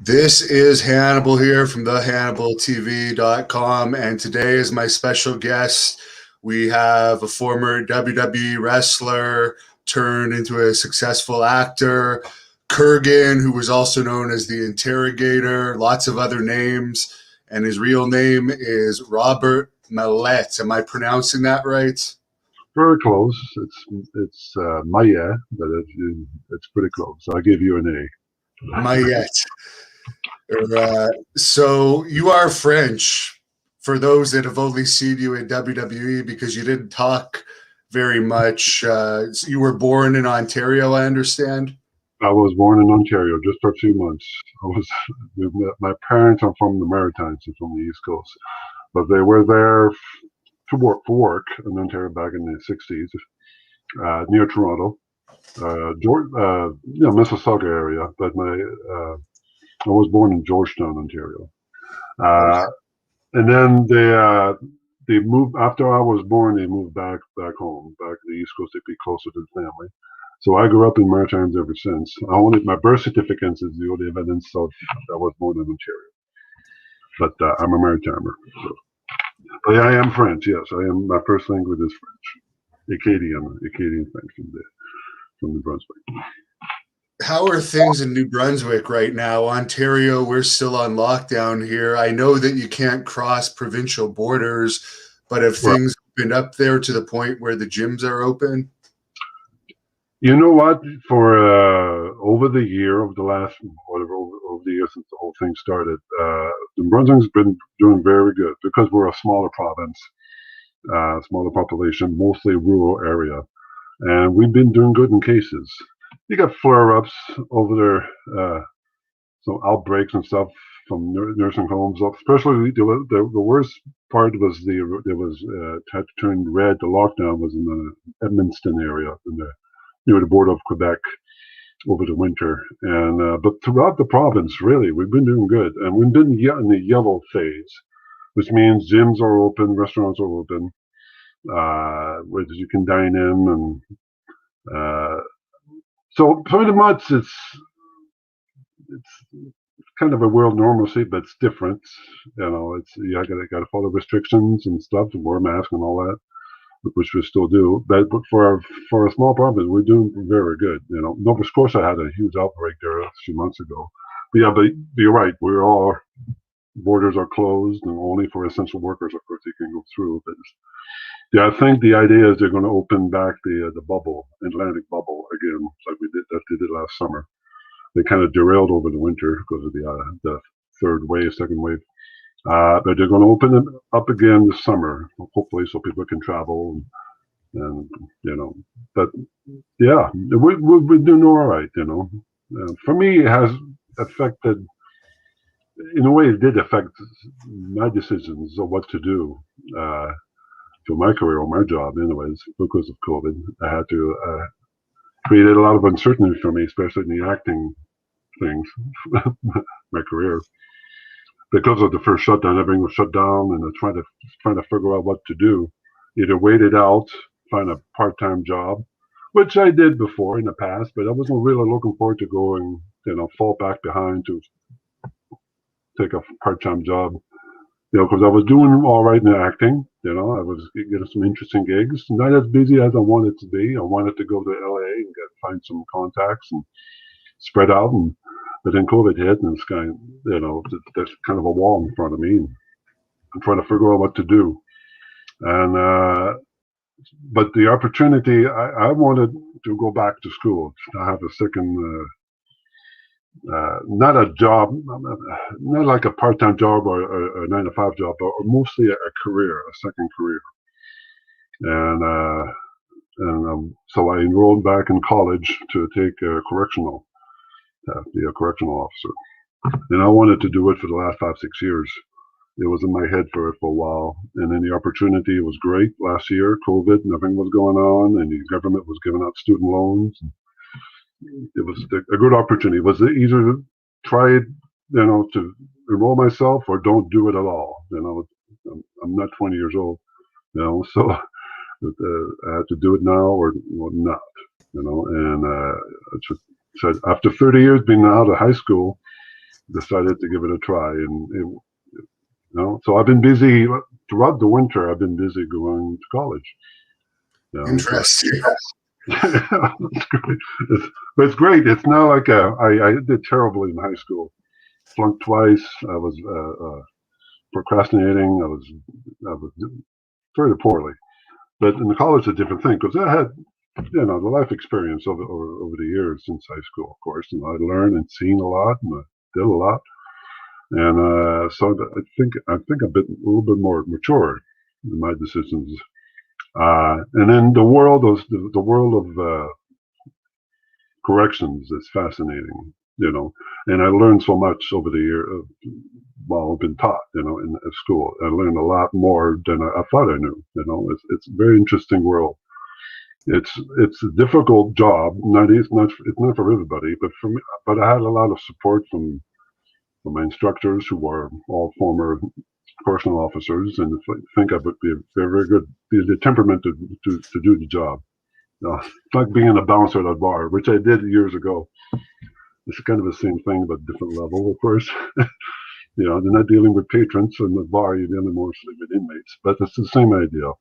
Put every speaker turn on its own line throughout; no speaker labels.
This is Hannibal here from the HannibalTV.com, and today is my special guest. We have a former WWE wrestler turned into a successful actor, Kurrgan, who was also known as the Interrogator, lots of other names, and his real name is Robert Maillet. Am I pronouncing that right?
Very close. It's Maya, but it's pretty close. I'll give you an A.
Maillet. So you are French, for those that have only seen you in WWE, because you didn't talk very much. You were born in Ontario, I understand.
I was born in Ontario just for a few months. My parents are from the Maritimes and from the East Coast, but they were there to work in Ontario back in the 60s, near Toronto, Mississauga area. But I was born in Georgetown, Ontario. And then they moved after I was born. They moved back home, back to the East Coast to be closer to the family. So I grew up in Maritimes ever since. My birth certificate is the only evidence of I was born in Ontario. But I'm a Maritimer. So. But I am French. Yes, I am. My first language is French, Acadian French from New Brunswick.
How are things in New Brunswick right now? Ontario, we're still on lockdown here. I know that you can't cross provincial borders, but have things opened up there to the point where the gyms are open?
You know what? For over the year, over the year since the whole thing started, New Brunswick's been doing very good because we're a smaller province, smaller population, mostly rural area, and we've been doing good in cases. You got flare-ups over there, some outbreaks and stuff from nursing homes. Especially the worst part was had to turn red. The lockdown was in the Edmundston area, near the border of Quebec, over the winter. And but throughout the province, really, we've been doing good, and we've been in the yellow phase, which means gyms are open, restaurants are open, where you can dine in, and so pretty much it's kind of a world normalcy, but it's different. You gotta follow restrictions and stuff, and wear a mask and all that, which we still do. But for a small province, we're doing very good. Nova Scotia had a huge outbreak there a few months ago. But you're right. Borders are closed, and only for essential workers, of course, they can go through. But yeah, I think the idea is they're going to open back the Atlantic bubble again, like they did last summer. They kind of derailed over the winter because of the second wave. But they're going to open it up again this summer, hopefully, so people can travel. And but yeah, we're doing all right. For me, it has affected. In a way, it did affect my decisions of what to do for my career or my job, anyways, because of COVID. I had to created a lot of uncertainty for me, especially in the acting things, my career. Because of the first shutdown, everything was shut down, and trying to figure out what to do. Either wait it out, find a part-time job, which I did before in the past, but I wasn't really looking forward to going, fall back behind to take a part-time job, because I was doing all right in acting. I was getting some interesting gigs, not as busy as I wanted to be. I wanted to go to LA and find some contacts and spread out, but then COVID hit, and it's there's kind of a wall in front of me, and I'm trying to figure out what to do. And but the opportunity, I wanted to go back to school. I have a second. Not a job, not like a part-time job or a 9-to-5 job, but mostly a career, a second career. And so I enrolled back in college to take be a correctional officer. And I wanted to do it for the last 5-6 years. It was in my head for a while. And then the opportunity was great last year. COVID, nothing was going on, and the government was giving out student loans. It was a good opportunity. It was either to try, to enroll myself or don't do it at all. I'm not 20 years old, so I had to do it now or not, And so after 30 years being out of high school, decided to give it a try, and so I've been busy throughout the winter. I've been busy going to college. So
Interesting.
it's great. But it's great. It's not like I did terribly in high school. Flunked twice. I was procrastinating. I was very poorly. But in the college, it's a different thing because I had the life experience over the years since high school, of course, and I learned and seen a lot, and I did a lot, and so I think a little bit more mature in my decisions. And then the world of corrections is fascinating, and I learned so much over the year while I've been taught, in school. I learned a lot more than I thought I knew. It's a very interesting world. It's a difficult job. It's not for everybody, but for me. But I had a lot of support from my instructors who were all former correctional officers, and I think I would be very good. Be the temperament to do the job. It's like being a bouncer at a bar, which I did years ago. It's kind of the same thing, but different level, of course. They're not dealing with patrons in the bar; you're dealing mostly with inmates. But it's the same idea.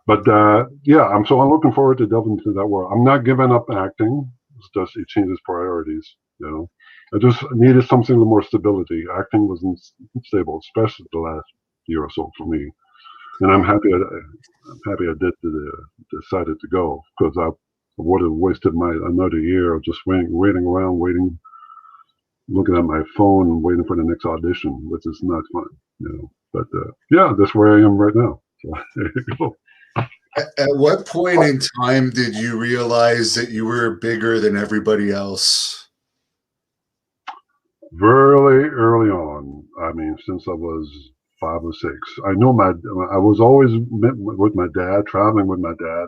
But I'm looking forward to delving into that world. I'm not giving up acting. It's just it changes priorities. I just needed something with more stability. Acting wasn't stable, especially the last year or so for me. And I'm happy. I'm happy I decided to go because I would have wasted another year of just waiting around, looking at my phone, and waiting for the next audition, which is not fun. But that's where I am right now. So there you go.
At what point in time did you realize that you were bigger than everybody else?
Very early on. I mean, since I was 5 or 6, I know I was always with my dad, traveling with my dad.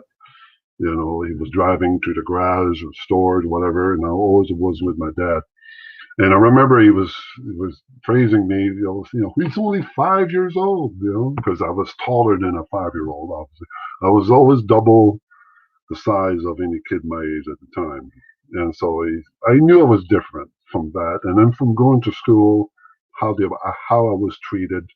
He was driving to the garage or stores, whatever, and I always was with my dad. And I remember he was praising me. He's only 5 years old. Because I was taller than a 5-year-old. Obviously, I was always double the size of any kid my age at the time. And so I knew I was different from that. And then from going to school, how I was treated,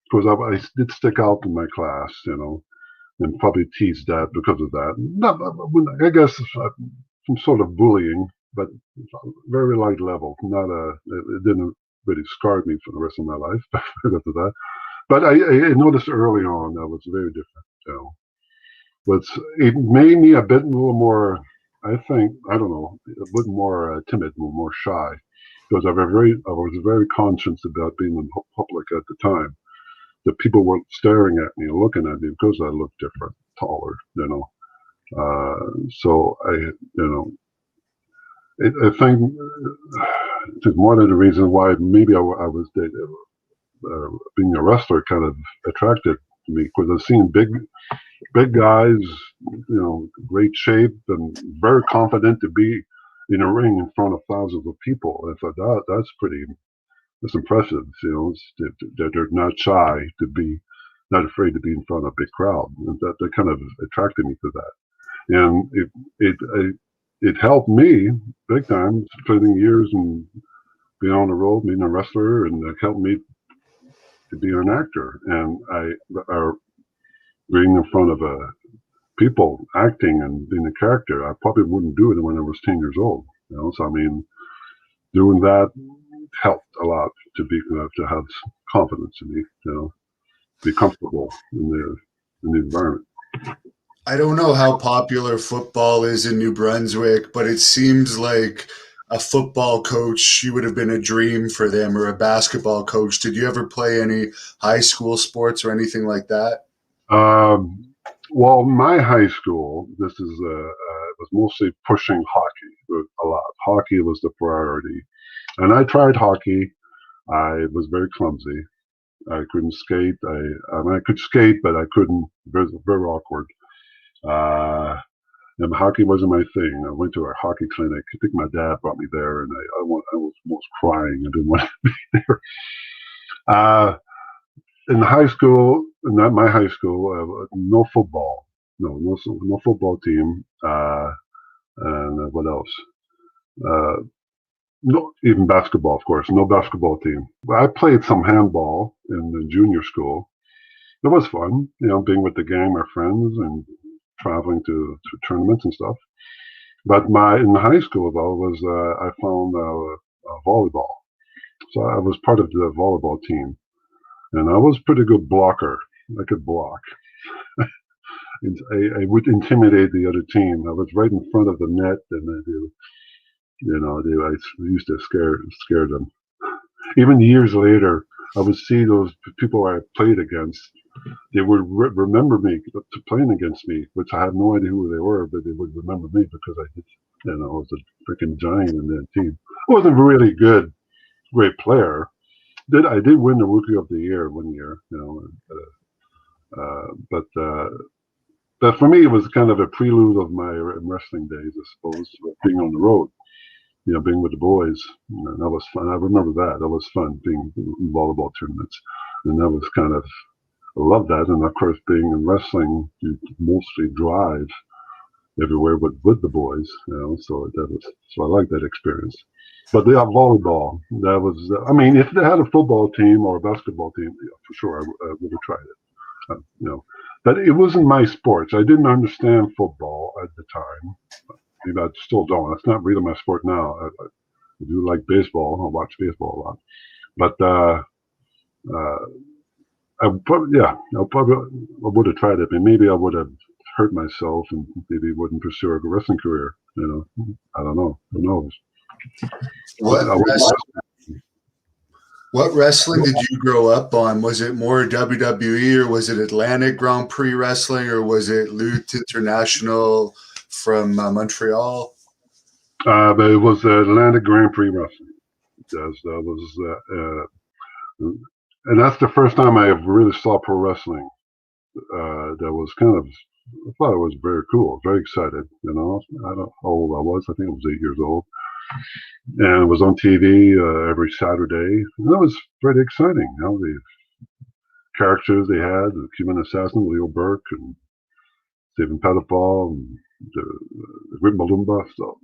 because I did stick out in my class, and probably teased that because of that. Not, I guess some sort of bullying, but very light level. It didn't really scar me for the rest of my life because of that. But I noticed early on I was very different. But it made me a little more, I think, I don't know, a bit more timid, more shy, because I was very conscious about being in public at the time. That people were staring at me and looking at me because I looked different, taller. So I think it's one of the reasons why maybe I was being a wrestler kind of attracted to me, because I've seen big guys, great shape and very confident to be in a ring in front of thousands of people. I thought that's impressive. That they're not shy to be, not afraid to be in front of a big crowd, and that kind of attracted me to that. And it helped me big time, spending years and being on the road, being a wrestler, and it helped me to be an actor. And being in front of people acting and being a character, I probably wouldn't do it when I was 10 years old. So I mean, doing that helped a lot to have confidence in me, be comfortable in the environment.
I don't know how popular football is in New Brunswick, but it seems like a football coach, you would have been a dream for them, or a basketball coach. Did you ever play any high school sports or anything like that?
Well, my high school, was mostly pushing hockey a lot. Hockey was the priority, and I tried hockey. I was very clumsy. I couldn't skate. I could skate, but I couldn't. Very, very awkward. And hockey wasn't my thing. I went to a hockey clinic. I think my dad brought me there, and I was almost crying. I didn't want to be there. Uh, in high school, not my high school, no football. No football team. And what else? Uh, No, even basketball, of course. No basketball team. I played some handball in the junior school. It was fun, being with the gang, my friends, and traveling to tournaments and stuff. But in high school though was I found volleyball. So I was part of the volleyball team, and I was pretty good blocker. I could block. I would intimidate the other team. I was right in front of the net, and I used to scare them. Even years later, I would see those people I played against. They would remember me to playing against me, which I had no idea who they were, but they would remember me because I did. I was a freaking giant in that team. I wasn't really good, great player. I did win the Rookie of the Year one year, but for me it was kind of a prelude of my wrestling days, I suppose, being on the road, being with the boys. And that was fun. I remember that. That was fun, being in volleyball tournaments, and that was kind of, I love that. And of course, being in wrestling, you mostly drive everywhere with the boys, so I like that experience. But volleyball, that was, I mean, if they had a football team or a basketball team, for sure, I would have tried it. But it wasn't my sports. I didn't understand football at the time. Maybe I still don't. It's not really my sport now. I do like baseball. I watch baseball a lot. But I would have tried it, but maybe I would have hurt myself and maybe wouldn't pursue a wrestling career. I don't know. Who knows?
What wrestling did you grow up on? Was it more WWE, or was it Atlantic Grand Prix wrestling, or was it Lutte International from Montreal?
But it was Atlantic Grand Prix wrestling. That was, and that's the first time I really saw pro wrestling. That was kind of, I thought it was very cool, very excited. I don't know how old I was. I think I was 8 years old. And it was on TV every Saturday. And that was pretty exciting. The characters they had, the Cuban Assassin, Leo Burke, and Stephen Pettifall, and the Rip Malumba. So,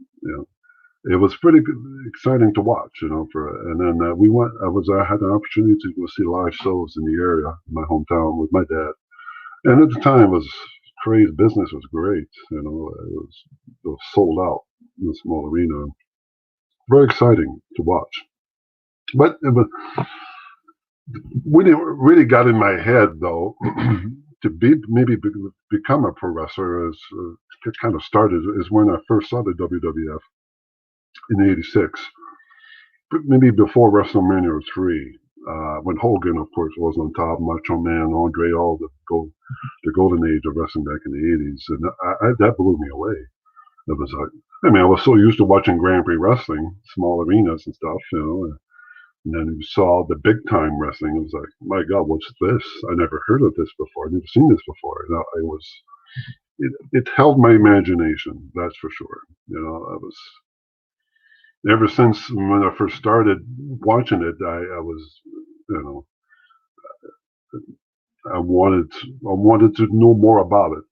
it was pretty exciting to watch, and then I had an opportunity to go see live shows in the area, in my hometown, with my dad. And at the time, it was crazy. Business was great. It was sold out in a small arena. Very exciting to watch. But when it really got in my head, though, to become a pro wrestler, it kind of started is when I first saw the WWF in '86, maybe before WrestleMania 3. When Hogan, of course, was on top, Macho Man, Andre, all the golden age of wrestling back in the '80s, and that blew me away. It was like, I was so used to watching Grand Prix wrestling, small arenas and stuff, and then you saw the big time wrestling. It was like, my God, what's this? I never heard of this before. I've never seen this before. It held my imagination, that's for sure. I was, ever since when I first started watching it, I was, I wanted to know more about it.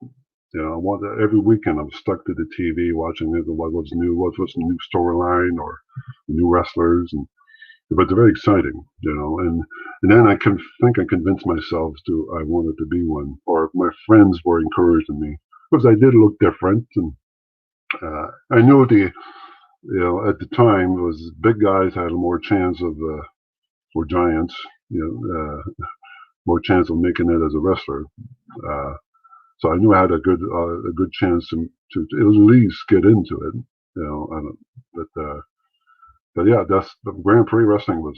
Every weekend I was stuck to the TV watching it. What was new? What was the new storyline or new wrestlers? But they're very exciting, And then I convinced myself I wanted to be one, or my friends were encouraging me because I did look different, and I knew at the time it was big guys had more chance of, or giants, more chance of making it as a wrestler. So I knew I had a good chance to at least get into it, but yeah, that's the Grand Prix wrestling was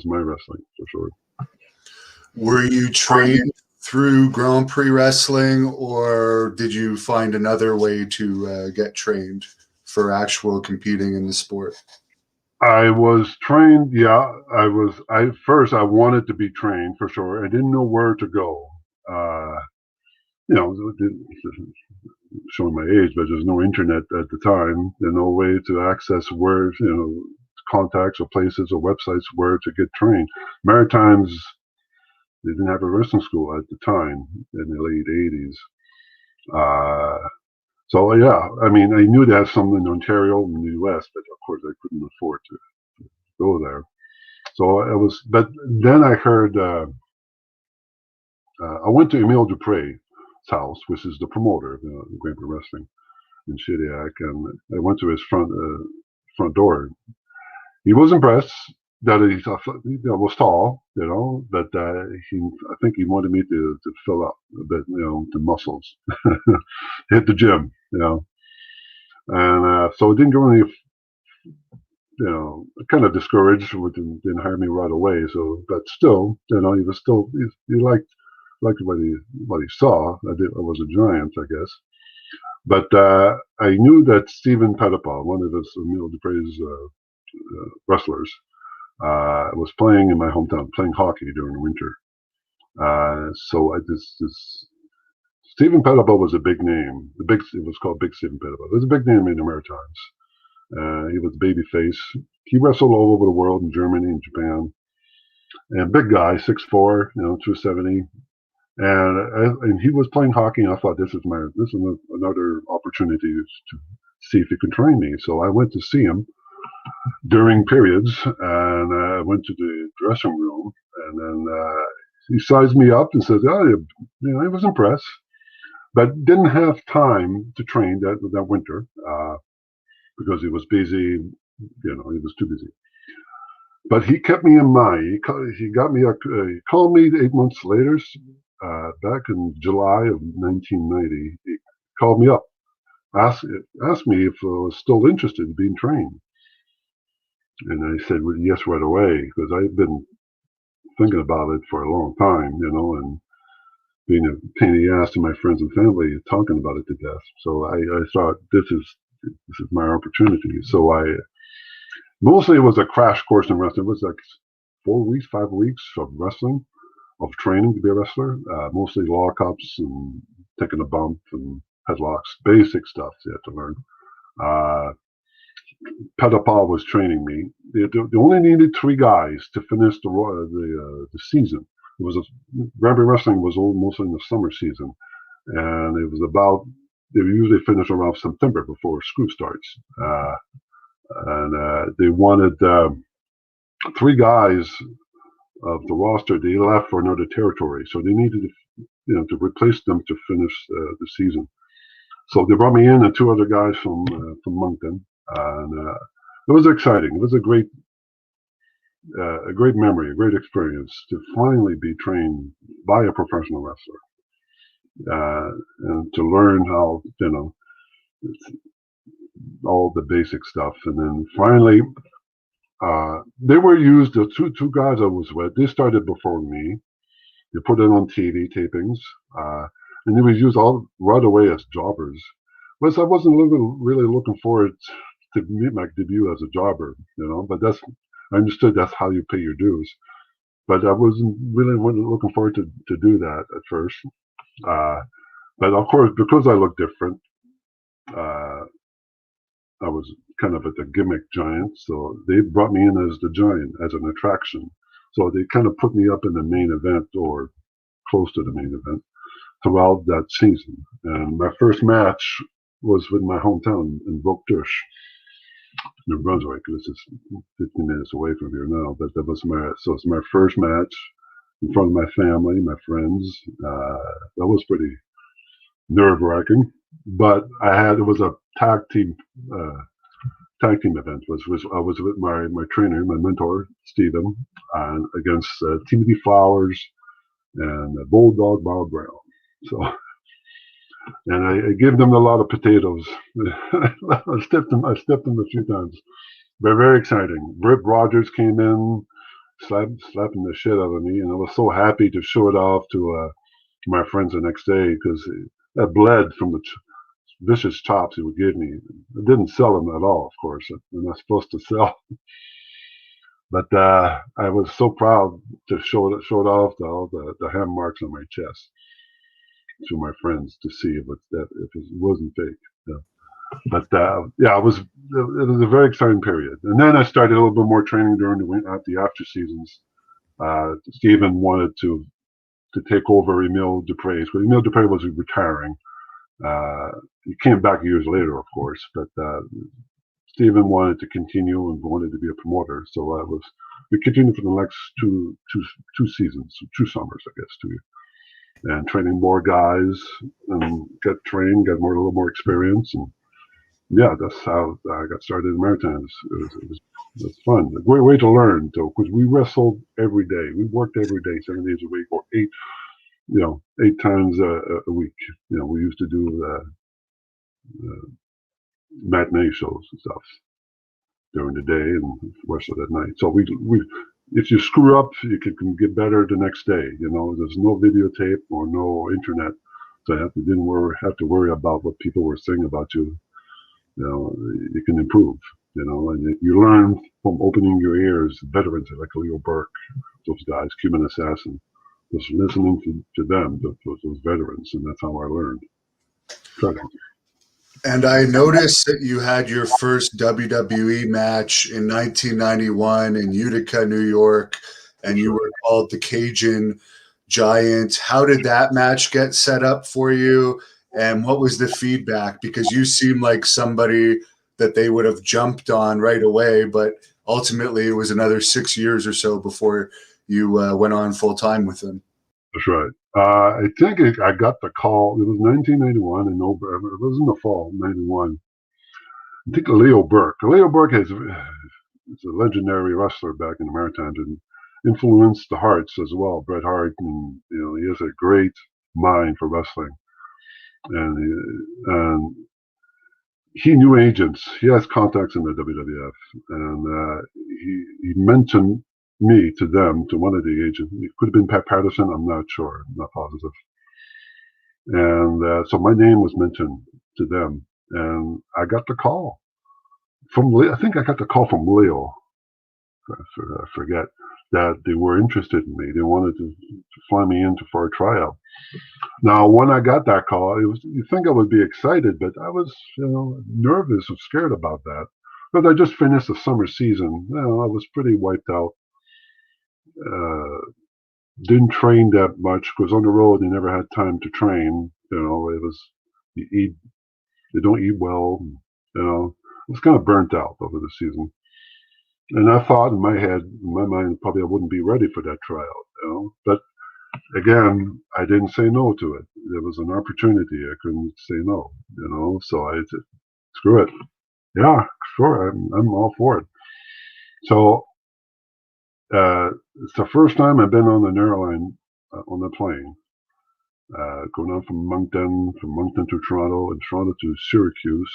my wrestling for sure.
Were you trained through Grand Prix wrestling, or did you find another way to get trained for actual competing in the sport?
I was trained. Yeah, first I wanted to be trained for sure. I didn't know where to go. Showing my age, but there's no internet at the time. There's no way to access where, contacts or places or websites where to get trained. Maritimes, they didn't have a wrestling school at the time in the late '80s. So yeah, I mean, I knew they had some in Ontario in the U.S., but of course I couldn't afford to go there. So it was, but then I heard, I went to Emile Dupre's house, which is the promoter of Grand Prix Wrestling in Shediac, and I went to his front door. He was impressed that he was tall, but I think he wanted me to fill up a bit, the muscles, hit the gym, and so it didn't go any, kind of discouraged. Didn't hire me right away. So, but still, he was still he liked what he saw. I was a giant, I guess. But I knew that Stephen Pettipaw, one of his Emile Dupre's wrestlers, was playing in my hometown, playing hockey during the winter. So this Stephen Pettipaw was a big name. It was called Big Stephen Pettipaw. It was a big name in the Maritimes. He was babyface. He wrestled all over the world, in Germany and Japan. And big guy, 6'4", 270. And he was playing hockey, and I thought, this is another opportunity to see if he can train me. So I went to see him during periods, and I went to the dressing room, and then he sized me up and said, he was impressed, but didn't have time to train that winter because he was busy. He was too busy. But he kept me in mind. He got me. He called me 8 months later. Back in July of 1990, he called me up, asked me if I was still interested in being trained. And I said, well, yes, right away, because I've been thinking about it for a long time, and being a pain in the ass to my friends and family, talking about it to death. So I thought, this is my opportunity. So mostly it was a crash course in wrestling. It was like 4 weeks, 5 weeks of wrestling, of training to be a wrestler, mostly lockups and taking a bump and headlocks, basic stuff you had to learn. Pettipaw was training me. They only needed 3 guys to finish the season. It was Grand Prix Wrestling was mostly in the summer season, and it was they usually finish around September before school starts, and they wanted 3 guys of the roster. They left for another territory, so they needed to replace them to finish the season. So they brought me in and 2 other guys from Moncton, and it was exciting. It was a great memory, a great experience to finally be trained by a professional wrestler, and to learn how all the basic stuff. And then finally, they were used. The two guys I was with, they started before me. They put it on TV tapings, and they were used all right away as jobbers. But I wasn't really looking forward to meet my debut as a jobber, But I understood that's how you pay your dues. But I wasn't looking forward to do that at first. But of course, because I looked different, I was kind of at the gimmick giant, so they brought me in as the giant, as an attraction. So they kind of put me up in the main event or close to the main event throughout that season. And my first match was with my hometown in Beauctouche, New Brunswick. This is 15 minutes away from here now, but it's my first match in front of my family, my friends. That was pretty nerve-wracking, but it was a tag team event. I was with my trainer, my mentor, Stephen, and against Timothy Flowers and Bulldog Bob Brown. So, and I gave them a lot of potatoes. I stepped them a few times. But very exciting. Rip Rogers came in, slapping the shit out of me, and I was so happy to show it off to my friends the next day, because that bled from the vicious chops he would give me. I didn't sell them at all, of course. I'm not supposed to sell. But I was so proud to show it off, all the hand marks on my chest to my friends, to see if it wasn't fake. Yeah. But it was a very exciting period. And then I started a little bit more training during the after seasons. Stephen wanted to take over Emile Dupre's, but Emile Dupre was retiring. He came back years later, of course, but Stephen wanted to continue and wanted to be a promoter, so we continued for the next two seasons, 2 summers, I guess, 2 years, and training more guys and get trained, get a little more experience, and yeah, that's how I got started in Maritimes. It was fun. A great way to learn, though, because we wrestled every day. We worked every day, 7 days a week, or 8 times a week. We used to do matinee shows and stuff during the day and wrestled at night. So we if you screw up, you can get better the next day. There's no videotape or no internet, so you didn't have to worry about what people were saying about you. You can improve. And you learn from opening your ears. Veterans like Leo Burke, those guys, Cuban Assassin, just listening to them, those veterans, and that's how I learned.
And I noticed that you had your first WWE match in 1991 in Utica, New York, and you were called the Cajun Giant. How did that match get set up for you? And what was the feedback? Because you seem like somebody that they would have jumped on right away, but ultimately it was another 6 years or so before you went on full time with them.
That's right. I think I got the call. It was 1991 in November. It was in the fall, 91. I think Leo Burke. Leo Burke is a legendary wrestler back in the Maritimes and influenced the Harts as well. Bret Hart, and he has a great mind for wrestling. And he knew agents. He has contacts in the WWF, and he mentioned me to them, to one of the agents. It could have been Pat Patterson. I'm not sure. I'm not positive. And so my name was mentioned to them, and I got the call from Leo. I think I got the call from Leo. I forget that they were interested in me. They wanted to fly me in for a tryout. Now, when I got that call, you think I would be excited, but I was, nervous and scared about that. But I just finished the summer season. I was pretty wiped out. Didn't train that much because on the road you never had time to train. It was you don't eat well. I was kind of burnt out over the season. And I thought in my mind, probably I wouldn't be ready for that tryout. But again, I didn't say no to it. There was an opportunity. I couldn't say no. So I said, screw it. Yeah, sure. I'm all for it. So it's the first time I've been on the Narrowline on the plane, going on from Moncton to Toronto, and Toronto to Syracuse,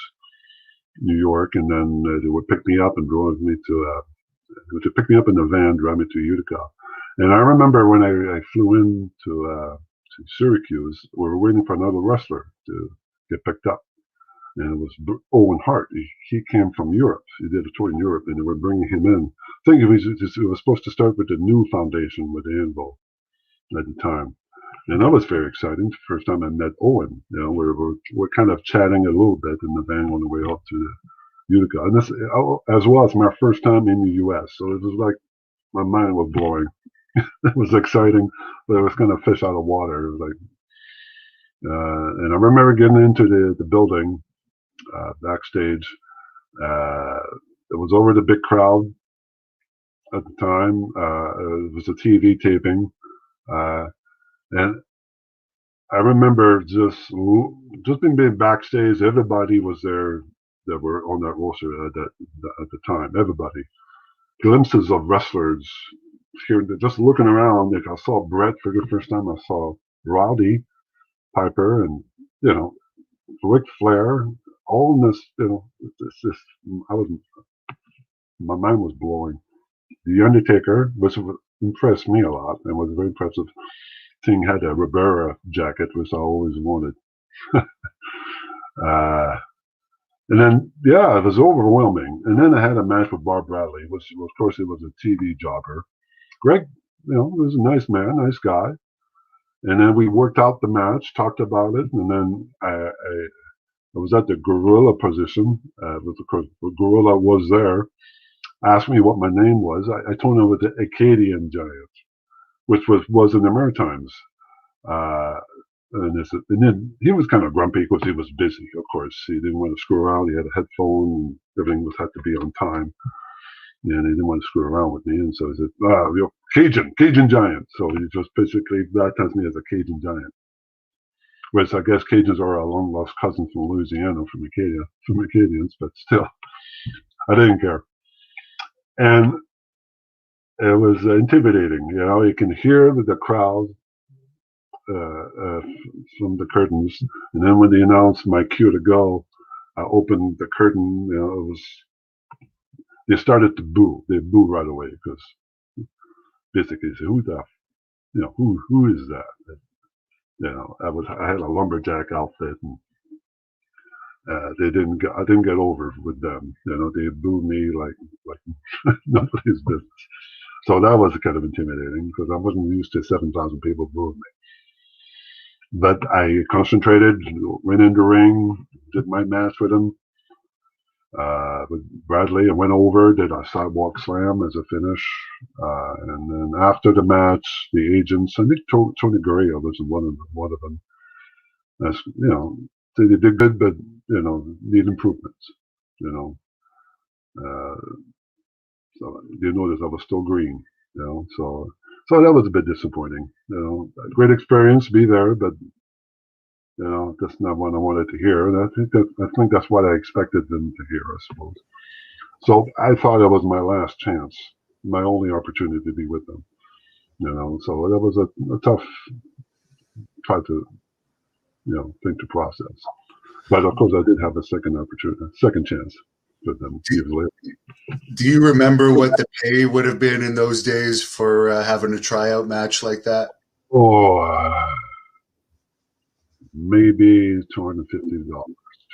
New York, and then they would pick me up and drove me to pick me up in the van, drive me to Utica. And I remember when I flew in to Syracuse, we were waiting for another wrestler to get picked up. And it was Owen Hart. He came from Europe. He did a tour in Europe, and they were bringing him in. I think it was supposed to start with the new foundation with HANNIBAL at the time. And that was very exciting. The first time I met Owen, we're kind of chatting a little bit in the van on the way up to Utica. And this, as well as my first time in the U.S. So it was like my mind was blowing. It was exciting, but it was kind of fish out of water. It was like, and I remember getting into the building backstage. It was over the big crowd at the time. It was a TV taping, and I remember just being backstage. Everybody was there that were on that roster at the time. Everybody, glimpses of wrestlers here. Just looking around, I saw Brett for the first time. I saw Roddy Piper, and Ric Flair. All in this, it's just, my mind was blowing. The Undertaker impressed me a lot, and was very impressive. Thing had a Ribera jacket, which I always wanted. And then, it was overwhelming. And then I had a match with Bob Bradley, which, of course, it was a TV jobber. Greg, was a nice man, nice guy. And then we worked out the match, talked about it, and then I was at the gorilla position. The gorilla was there. Asked me what my name was. I told him it was the Acadian Giant, which was in the Maritimes. And then he was kind of grumpy because he was busy. Of course, he didn't want to screw around. He had a headphone, and everything had to be on time. And he didn't want to screw around with me. And so he said, you're Cajun giant. So he just basically baptized me as a Cajun giant. Whereas I guess Cajuns are a long lost cousin from Louisiana, from Acadians, but still, I didn't care. And it was intimidating. You can hear the crowd from the curtains. And then when they announced my cue to go, I opened the curtain. They started to boo. They booed right away because basically, said, who is that? I had a lumberjack outfit, and I didn't get over with them. They booed me like nobody's business. So that was kind of intimidating because I wasn't used to 7,000 people booing me. But I concentrated, went in the ring, did my match with him. With Bradley, I went over, did a sidewalk slam as a finish. And then after the match, the agents, I think Tony Gurria was one of them. They did good, but need improvements. So you notice I was still green. So that was a bit disappointing. Great experience, be there, but that's not what I wanted to hear. And I think that's what I expected them to hear, I suppose. So I thought it was my last chance, my only opportunity to be with them. So that was a tough try to thing to process. But of course, I did have a second chance with them years later.
Do you remember what the pay would have been in those days for having a tryout match like that?
Oh, maybe $250.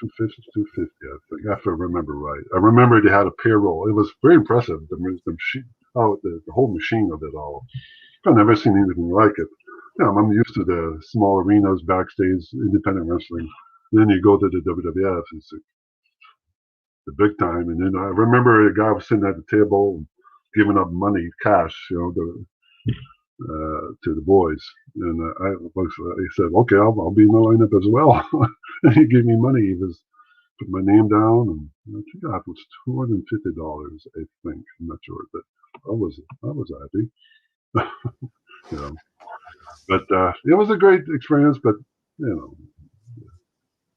$250, I think, if I remember right. I remember they had a payroll. It was very impressive. The machine, the whole machine of it all. I've never seen anything like it. I'm used to the small arenas, backstage, independent wrestling. Then you go to the WWF, it's the big time. And then I remember a guy was sitting at the table giving up money, cash, to the boys. And he said, okay, I'll be in the lineup as well. And he gave me money. He put my name down, and I think that was $250, I think. I'm not sure, but I was happy. But it was a great experience, but it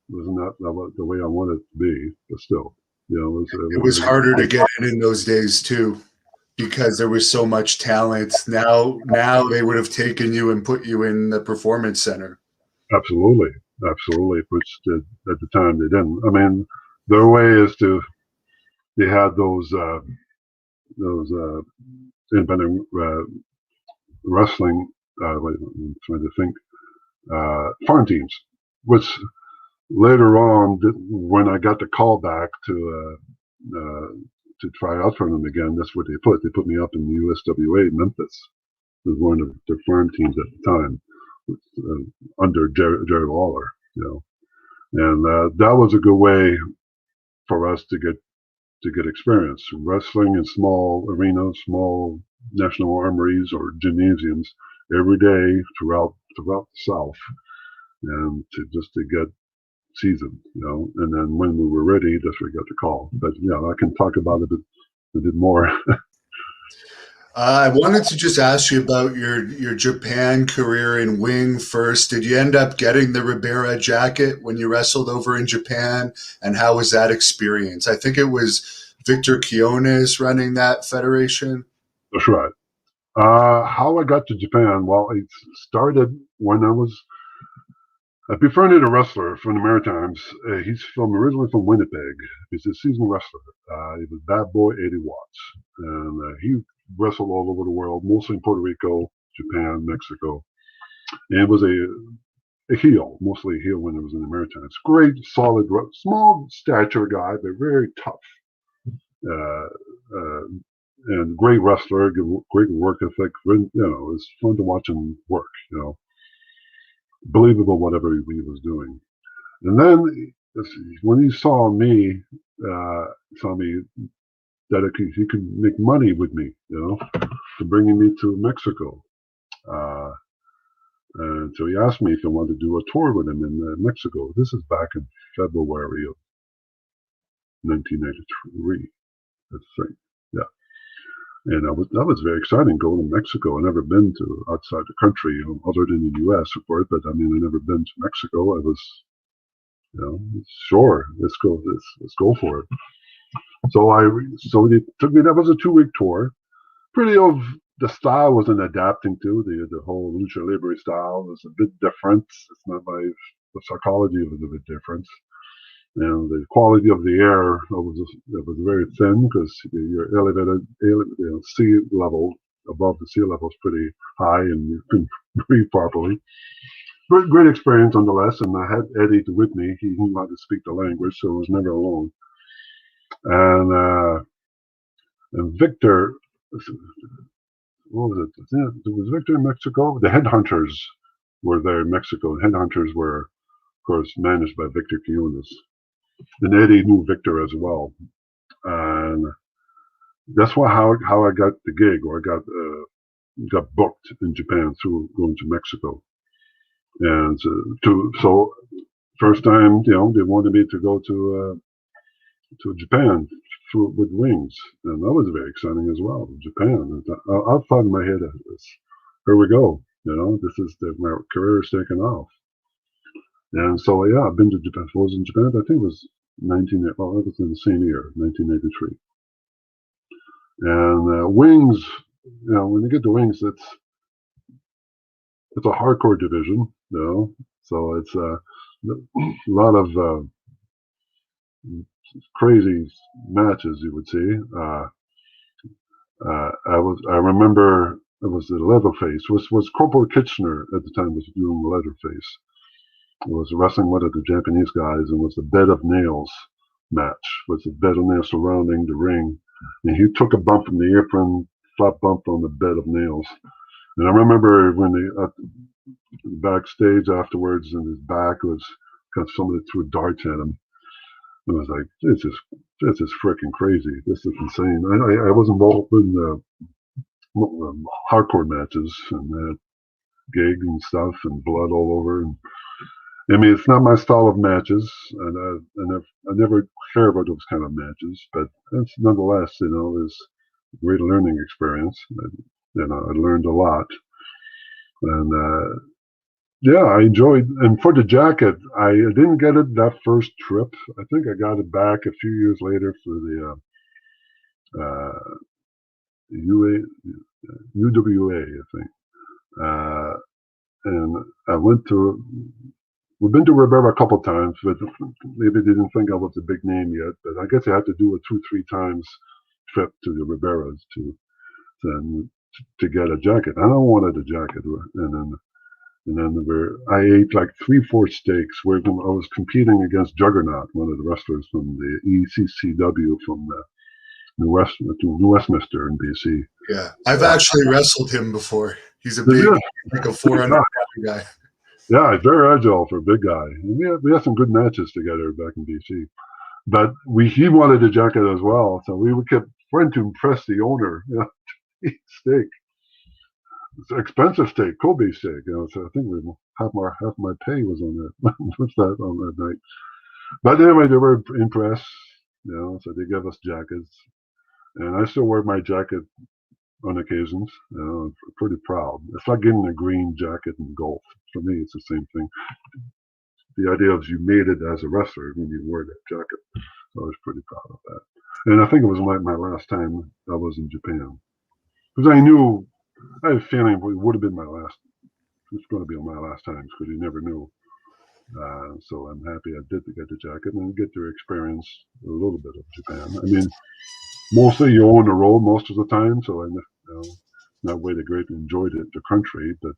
wasn't the way I wanted it to be. But still,
it was harder to get in those days too, because there was so much talent. Now they would have taken you and put you in the performance center.
Absolutely, which at the time they didn't. I mean, their way is they had those independent wrestling. I'm trying to think. Farm teams, which later on, when I got the call back to try out for them again, that's what they put me up in the USWA Memphis. It was one of their farm teams at the time, under Jerry Lawler, and that was a good way for us to get experience wrestling in small arenas, small national armories or gymnasiums every day throughout the South, and to get seasoned, and then when we were ready, that's where we got the call. But I can talk about it a bit more.
I wanted to just ask you about your Japan career in Wing first. Did you end up getting the Ribera jacket when you wrestled over in Japan? And how was that experience? I think it was Victor Quiones running that federation.
That's right. How I got to Japan? Well, it started when I befriended a wrestler from the Maritimes. He's originally from Winnipeg. He's a seasoned wrestler. He was Bad Boy 80 Watts. And he wrestled all over the world, mostly in Puerto Rico, Japan, Mexico. And it was a heel, mostly a heel when it was in the Maritimes. Great, solid, small stature guy, but very tough. And great wrestler, great work ethic. It's fun to watch him work, Believable whatever he was doing. And then when he saw me that he could make money with me, to bringing me to Mexico. And so he asked me if I wanted to do a tour with him in Mexico. This is back in February of 1993, I think. Yeah. And that was very exciting going to Mexico. I've never been to outside the country, other than the U.S., of course. But I mean, I've never been to Mexico. I was, sure, let's go for it. So they took me. That was a 2-week tour. Pretty of the style wasn't adapting to the whole lucha libre style was a bit different. It's not the psychology was a bit different, and the quality of the air was very thin because your elevated sea level above the sea level is pretty high and you can breathe properly. But great experience nonetheless, and I had Eddie with me. He wanted to speak the language, so I was never alone. And Victor, what was it? It was Victor in Mexico. The Headhunters were there in Mexico. The Headhunters were, of course, managed by Victor Quiñones. And Eddie knew Victor as well. And that's how I got the gig, or I got booked in Japan through going to Mexico. And so first time, they wanted me to go to Japan with Wings, and that was very exciting as well. Japan, I thought in my head, here we go. This is my career is taking off. And so yeah, I've been to Japan. I was in Japan. I think it was that was in the same year, 1983. And Wings, when you get to Wings, it's a hardcore division, so it's a lot of crazy matches, you would see. I remember it was the Leatherface. Was Corporal Kitchener at the time was doing the Leatherface. It was wrestling one of the Japanese guys, and was the bed of nails match. Was the bed of nails surrounding the ring, and he took a bump from the apron, flat bumped on the bed of nails. And I remember when backstage afterwards, and his back was because somebody threw darts at him. I was like, this is freaking crazy. This is insane. I was involved in hardcore matches and gig and stuff and blood all over. And I mean, it's not my style of matches, and I never care about those kind of matches. But it's nonetheless, it's a great learning experience. I learned a lot, and yeah, I enjoyed. And for the jacket, I didn't get it that first trip. I think I got it back a few years later for the UWA, I think. And we've been to Ribera a couple times, but maybe they didn't think I was a big name yet. But I guess I had to do a 2-3 times trip to the Riberas to get a jacket. I don't wanted a jacket, and then I ate like 3-4 steaks. I was competing against Juggernaut, one of the wrestlers from the ECCW from New Westminster in BC.
Yeah, I've actually wrestled him before. He's like a 400 guy.
Yeah, he's very agile for a big guy. And we had some good matches together back in BC. But he wanted a jacket as well, so we kept trying to impress the owner. Eat steak. It's an expensive steak, Kobe steak. So I think half my pay was on that. What's that on that night? But anyway, they were impressed. So they gave us jackets, and I still wear my jacket on occasions. I'm pretty proud. It's like getting a green jacket in golf. For me, it's the same thing. The idea is you made it as a wrestler when you wear that jacket. So I was pretty proud of that. And I think it was my last time I was in Japan, because I had a feeling it would have been my last. It's going to be my last time, because you never knew. So I'm happy I did get the jacket and get to experience a little bit of Japan. I mean, mostly you're on the road most of the time, so I not way to greatly enjoyed it, the country, but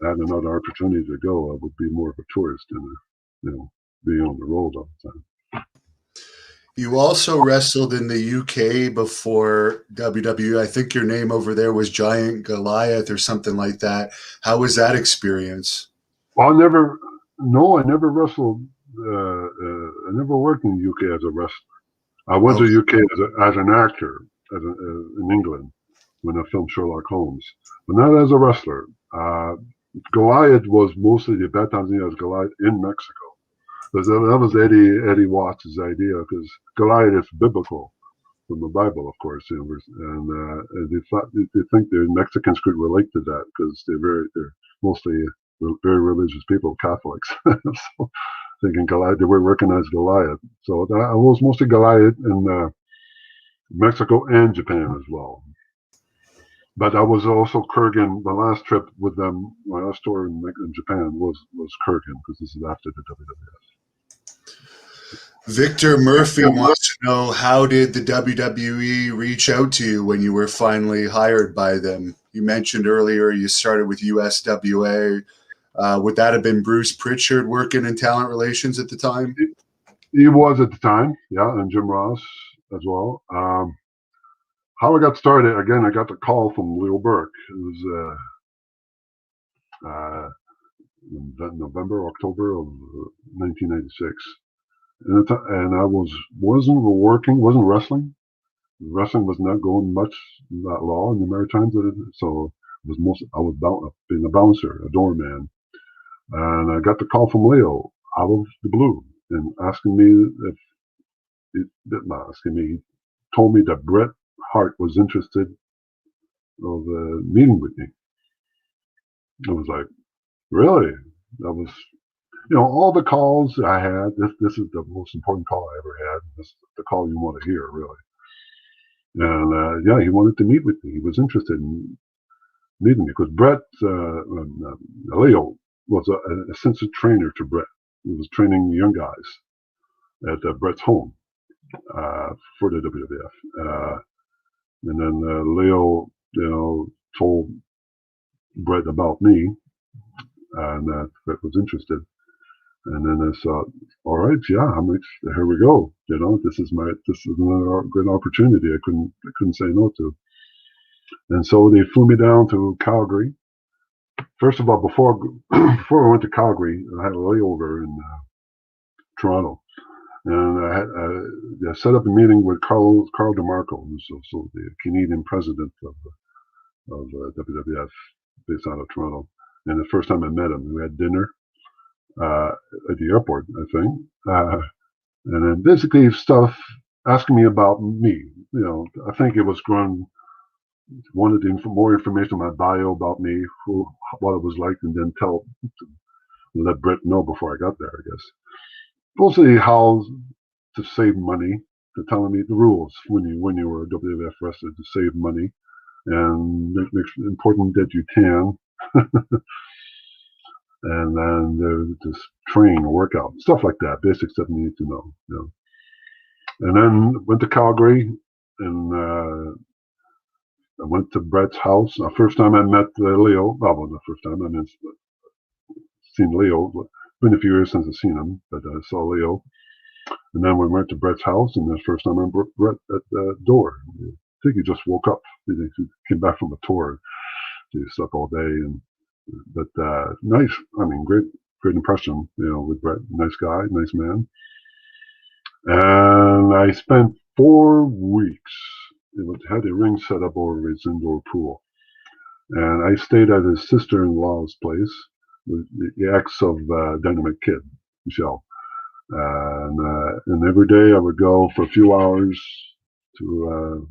I had another opportunity to go, I would be more of a tourist than be on the road all the time.
You also wrestled in the UK before WWE. I think your name over there was Giant Goliath or something like that. How was that experience?
Well, I never wrestled. I never worked in the UK as a wrestler. I went to the UK as an actor in England when I filmed Sherlock Holmes, but not as a wrestler. Goliath was mostly the baptized as Goliath in Mexico. That was Eddie Watts' idea, because Goliath is biblical from the Bible, of course, and they think the Mexicans could relate to that because they're mostly very religious people, Catholics. So thinking Goliath, they would recognize Goliath. So that was mostly Goliath in Mexico and Japan as well. But I was also Kurrgan. My last trip with them, my last tour in Japan was Kurrgan, because this is after the WWF.
Victor Murphy wants to know, how did the WWE reach out to you when you were finally hired by them? You mentioned earlier you started with USWA. Would that have been Bruce Pritchard working in talent relations at the time?
He was at the time, yeah, and Jim Ross as well. How I got started, again, I got the call from Leo Burke. It was November, October of 1996. And I wasn't wrestling. Wrestling was not going much that law in the Maritimes, so I was being a bouncer, a doorman, and I got the call from Leo out of the blue and asking me he told me that Bret Hart was interested of meeting with me. I was like, really? That was, all the calls I had. This is the most important call I ever had. This is the call you want to hear, really. And yeah, he wanted to meet with me. He was interested in meeting me because Leo was an assistant trainer to Bret. He was training young guys at Bret's home for the WWF. And then Leo, told Bret about me, and Bret was interested. And then I thought, all right, yeah, here we go. This is another good opportunity. I couldn't say no to. And so they flew me down to Calgary. First of all, before I went to Calgary, I had a layover in Toronto, and I set up a meeting with Carl DeMarco, who's also the Canadian president of WWF, based out of Toronto. And the first time I met him, we had dinner at the airport, I think, and then basically stuff asking me about me. I think it was wanted more information on my bio about me, what it was like, and then let Bret know before I got there, I guess. Mostly how to save money. They're telling me the rules when you were a WWF wrestler, to save money, and it's important that you tan. And then just train or work out, stuff like that, basic stuff you need to know. And then went to Calgary, and I went to Bret's house. The first time I met Leo, well, the first time I seen Leo. It's been a few years since I've seen him, but I saw Leo. And then we went to Bret's house, and the first time I met Bret at the door. I think he just woke up. He came back from a tour. He slept all day, but nice. I mean, great impression, with Bret. Nice guy, nice man. And I spent 4 weeks. Had a ring set up over his indoor pool. And I stayed at his sister-in-law's place, the ex of Dynamite Kid, Michelle. And every day I would go for a few hours to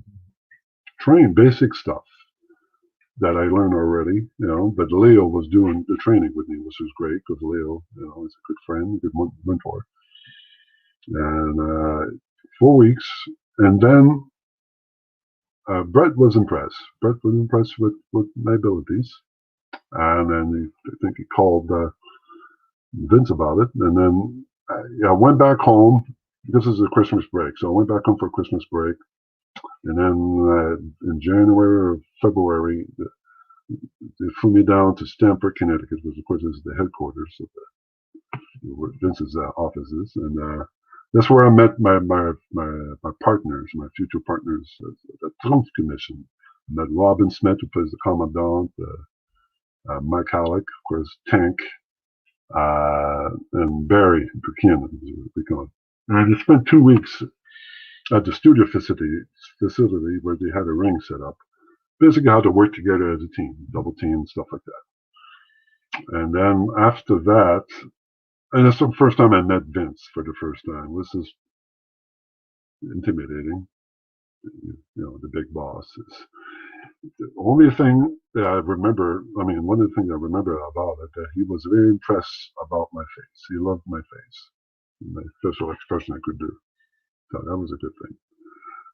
train basic stuff that I learned already, but Leo was doing the training with me, which was great, because Leo, is a good friend, good mentor. And 4 weeks, and then Bret was impressed. Bret was impressed with my abilities, and then I think he called Vince about it. And then I went back home. This is a Christmas break, so I went back home for Christmas break. And then in January or February, they flew me down to Stamford, Connecticut, which of course is the headquarters of where Vince's office is, and that's where I met my partners, my future partners at the Trump Commission. I met Robin Smith, who plays the Commandant, Mike Halleck, of course, Tank, and Barry Buchanan. And I just spent 2 weeks at the studio facility where they had a ring set up. Basically how to work together as a team, double team, stuff like that. And then after that, and it's the first time I met Vince for the first time. This is intimidating. The big boss is the only thing that I remember. I mean, one of the things I remember about it that he was very impressed about my face. He loved my face, my facial expression I could do. So that was a good thing.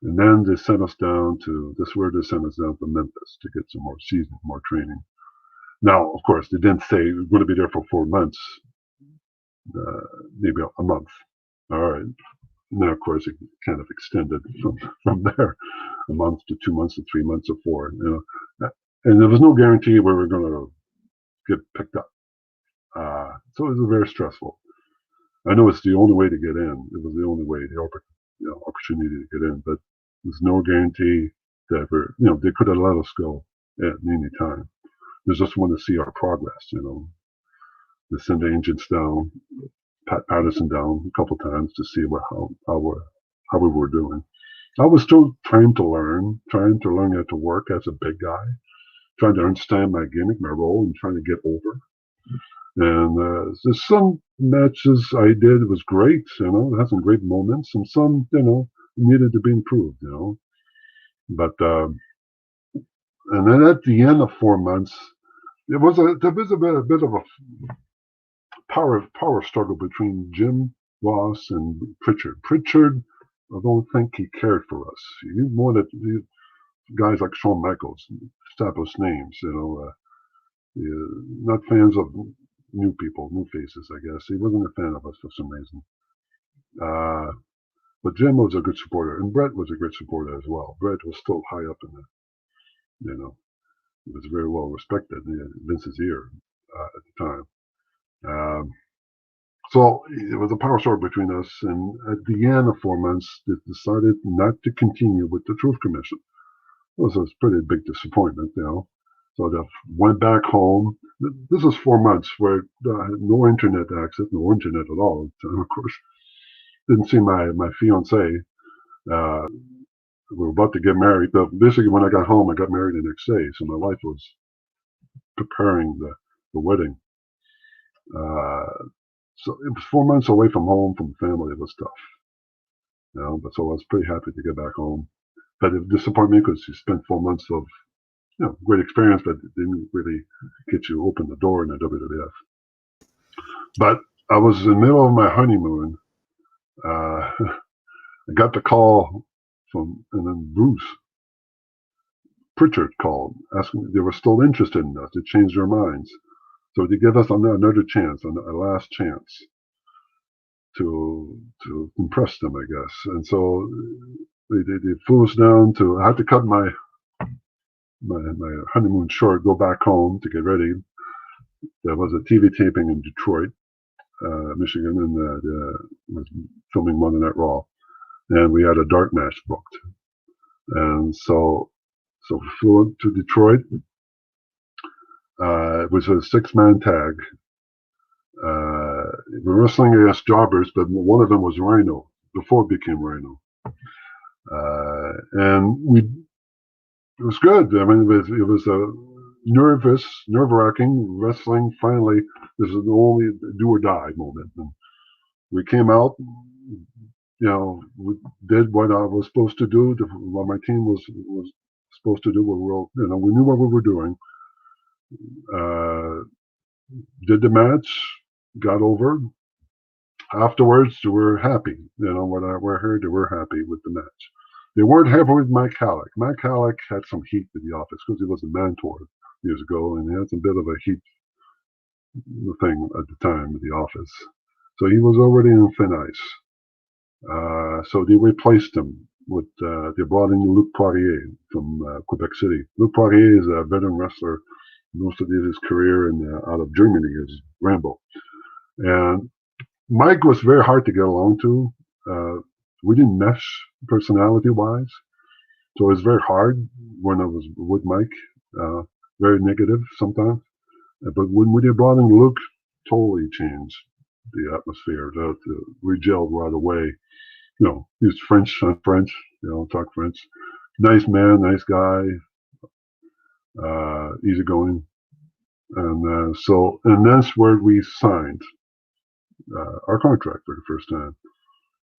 And then they sent us down to this. Where they sent us down to Memphis to get some more seasoning, more training. Now, of course, they didn't say we're going to be there for 4 months, maybe a month. All right. And then, of course, it kind of extended from there, a month to 2 months to 3 months to 4. And there was no guarantee we were going to get picked up. So it was very stressful. I know it's the only way to get in. It was the only way, the opportunity to get in, but there's no guarantee that they could have let us go at any time. They just want to see our progress. They send the agents down, Pat Patterson down a couple times to see how we were doing. I was still trying to learn how to work as a big guy, trying to understand my gimmick, my role, and trying to get over. And there's some matches I did was great, had some great moments, and some, needed to be improved, But and then at the end of 4 months, there was a bit of a power struggle between Jim Ross and Pritchard. Pritchard, I don't think he cared for us. He wanted guys like Shawn Michaels, established names, not fans of new people, new faces, I guess. He wasn't a fan of us for some reason. But Jim was a good supporter, and Brett was a great supporter as well. Brett was still high up in he was very well respected in Vince's ear at the time. So it was a power struggle between us, and at the end of 4 months, they decided not to continue with the Truth Commission. It was a pretty big disappointment, So they went back home. This was 4 months where I had no internet access, no internet at all. And of course, didn't see my fiance. We were about to get married. But basically, when I got home, I got married the next day. So my wife was preparing the wedding. So it was 4 months away from home, from family. It was tough. But so I was pretty happy to get back home. But it disappointed me because you spent 4 months of great experience, but it didn't really get you open the door in the WWF. But I was in the middle of my honeymoon. I got the call and then Bruce Pritchard called, asking if they were still interested in us. They changed their minds. So they give us another chance, a last chance to impress them, I guess. And so they flew us down I had to cut my honeymoon short, go back home to get ready. There was a TV taping in Detroit, Michigan, and was filming Monday Night Raw. And we had a dark match booked. And so we flew to Detroit. It was a 6-man tag. We were wrestling against jobbers, but one of them was Rhino, before it became Rhino. And it was good. I mean, it was a nerve-wracking wrestling. Finally, this is the only do or die moment. And we came out, we did what I was supposed to do, what my team was supposed to do. We knew what we were doing. Did the match, got over. Afterwards, they were happy. What I heard, they were happy with the match. They weren't happy with Mike Halleck. Mike Halleck had some heat with the office because he was a mentor years ago, and he had some bit of a heat thing at the time with the office. So he was already in thin ice. So they replaced him with, they brought in Luc Poirier from Quebec City. Luc Poirier is a veteran wrestler. Most of his career out of Germany is Rambo. And Mike was very hard to get along to. We didn't mesh personality-wise. So it was very hard when I was with Mike. Very negative sometimes. But when we brought in Luke, totally changed the atmosphere. We gelled right away. He's French, talk French. Nice man, nice guy, easygoing. And that's where we signed our contract for the first time.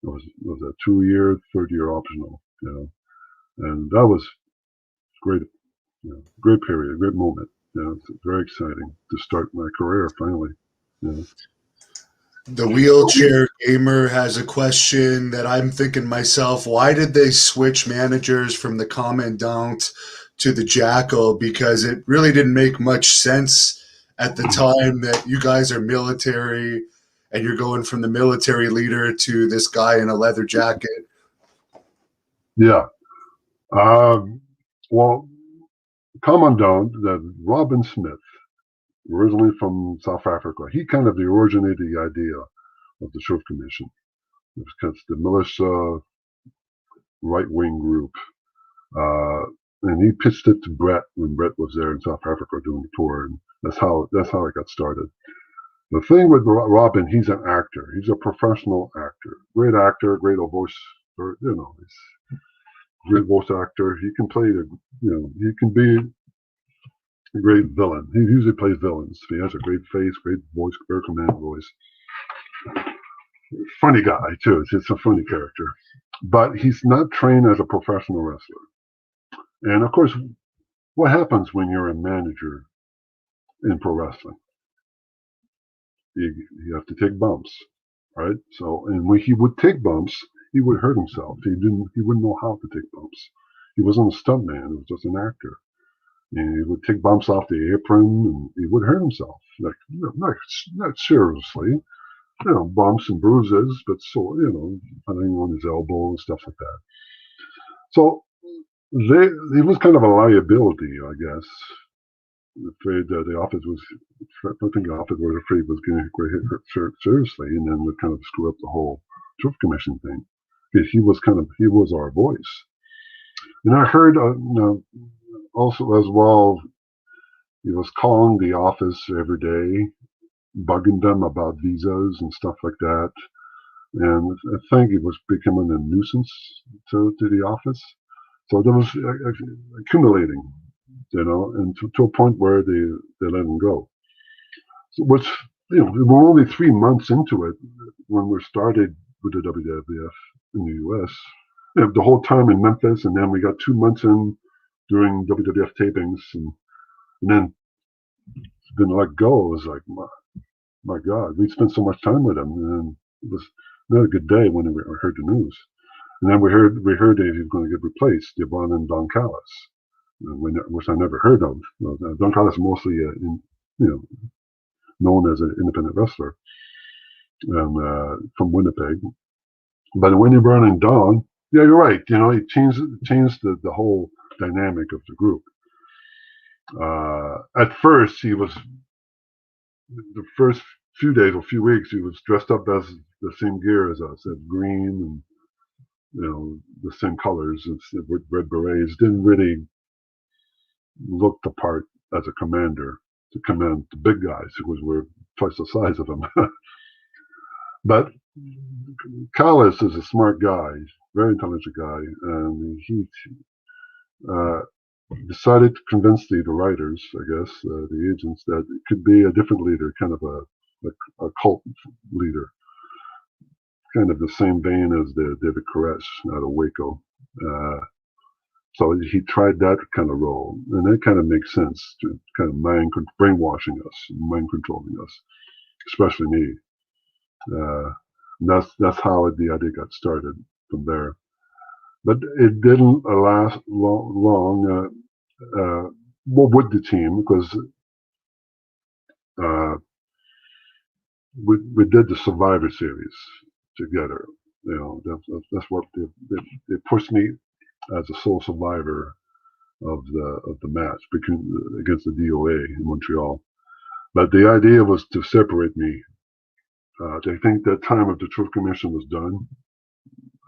It was a 2-year, third-year optional, and that was great, great period, great moment. It's very exciting to start my career finally.
The wheelchair gamer has a question that I'm thinking myself, why did they switch managers from the Commandant to the Jackal? Because it really didn't make much sense at the time that you guys are military and you're going from the military leader to this guy in a leather jacket.
Yeah. Well, Commandant, Robin Smith, originally from South Africa, he kind of originated the idea of the Truth Commission. Because the militia right-wing group, and he pitched it to Brett when Brett was there in South Africa doing the tour, and that's how it got started. The thing with Robin, he's an actor. He's a professional actor, great voice, he's a great voice actor. He can play he can be a great villain. He usually plays villains. He has a great face, great voice, very commanding voice. Funny guy too. It's a funny character, but he's not trained as a professional wrestler. And of course, what happens when you're a manager in pro wrestling? You have to take bumps, right? So, and when he would take bumps, he would hurt himself. He wouldn't know how to take bumps. He wasn't a stuntman. He was just an actor. And he would take bumps off the apron, and he would hurt himself. Like, not seriously, bumps and bruises, but hunting on his elbow and stuff like that. So he was kind of a liability, I guess. Afraid that the office was afraid was going to get hurt seriously, and then would kind of screw up the whole Truth Commission thing. Because he was our voice. And I heard, also as well, he was calling the office every day, bugging them about visas and stuff like that. And I think it was becoming a nuisance to the office. So there was accumulating, and to a point where they let him go. So which, we were only 3 months into it when we started with the WWF in the U.S. The whole time in Memphis, and then we got 2 months in during WWF tapings, and then been let go. It was like, my God, we spent so much time with him, and it was not a good day when we heard the news. And then we heard that he was going to get replaced. They brought in Don Callis, which I never heard of. Don Callis mostly, known as an independent wrestler, and from Winnipeg. But when they brought in Don, yeah, you're right. He changed the whole dynamic of the group. At first, he was the first few days or few weeks, he was dressed up as the same gear as us, at green and the same colors with red berets. Didn't really look the part as a commander to command the big guys, because we're twice the size of him. But Callis is a smart guy, very intelligent guy, and he decided to convince the writers, I guess, the agents, that it could be a different leader, kind of a cult leader, kind of the same vein as the David Koresh out of Waco. So he tried that kind of role, and that kind of makes sense, to kind of brainwashing us, mind controlling us, especially me. That's how the idea got started from there. But it didn't last long. With the team, because we did the Survivor Series together. That's what they pushed me as a sole survivor of the match against the DOA in Montreal. But the idea was to separate me. They think that time of the Truth Commission was done,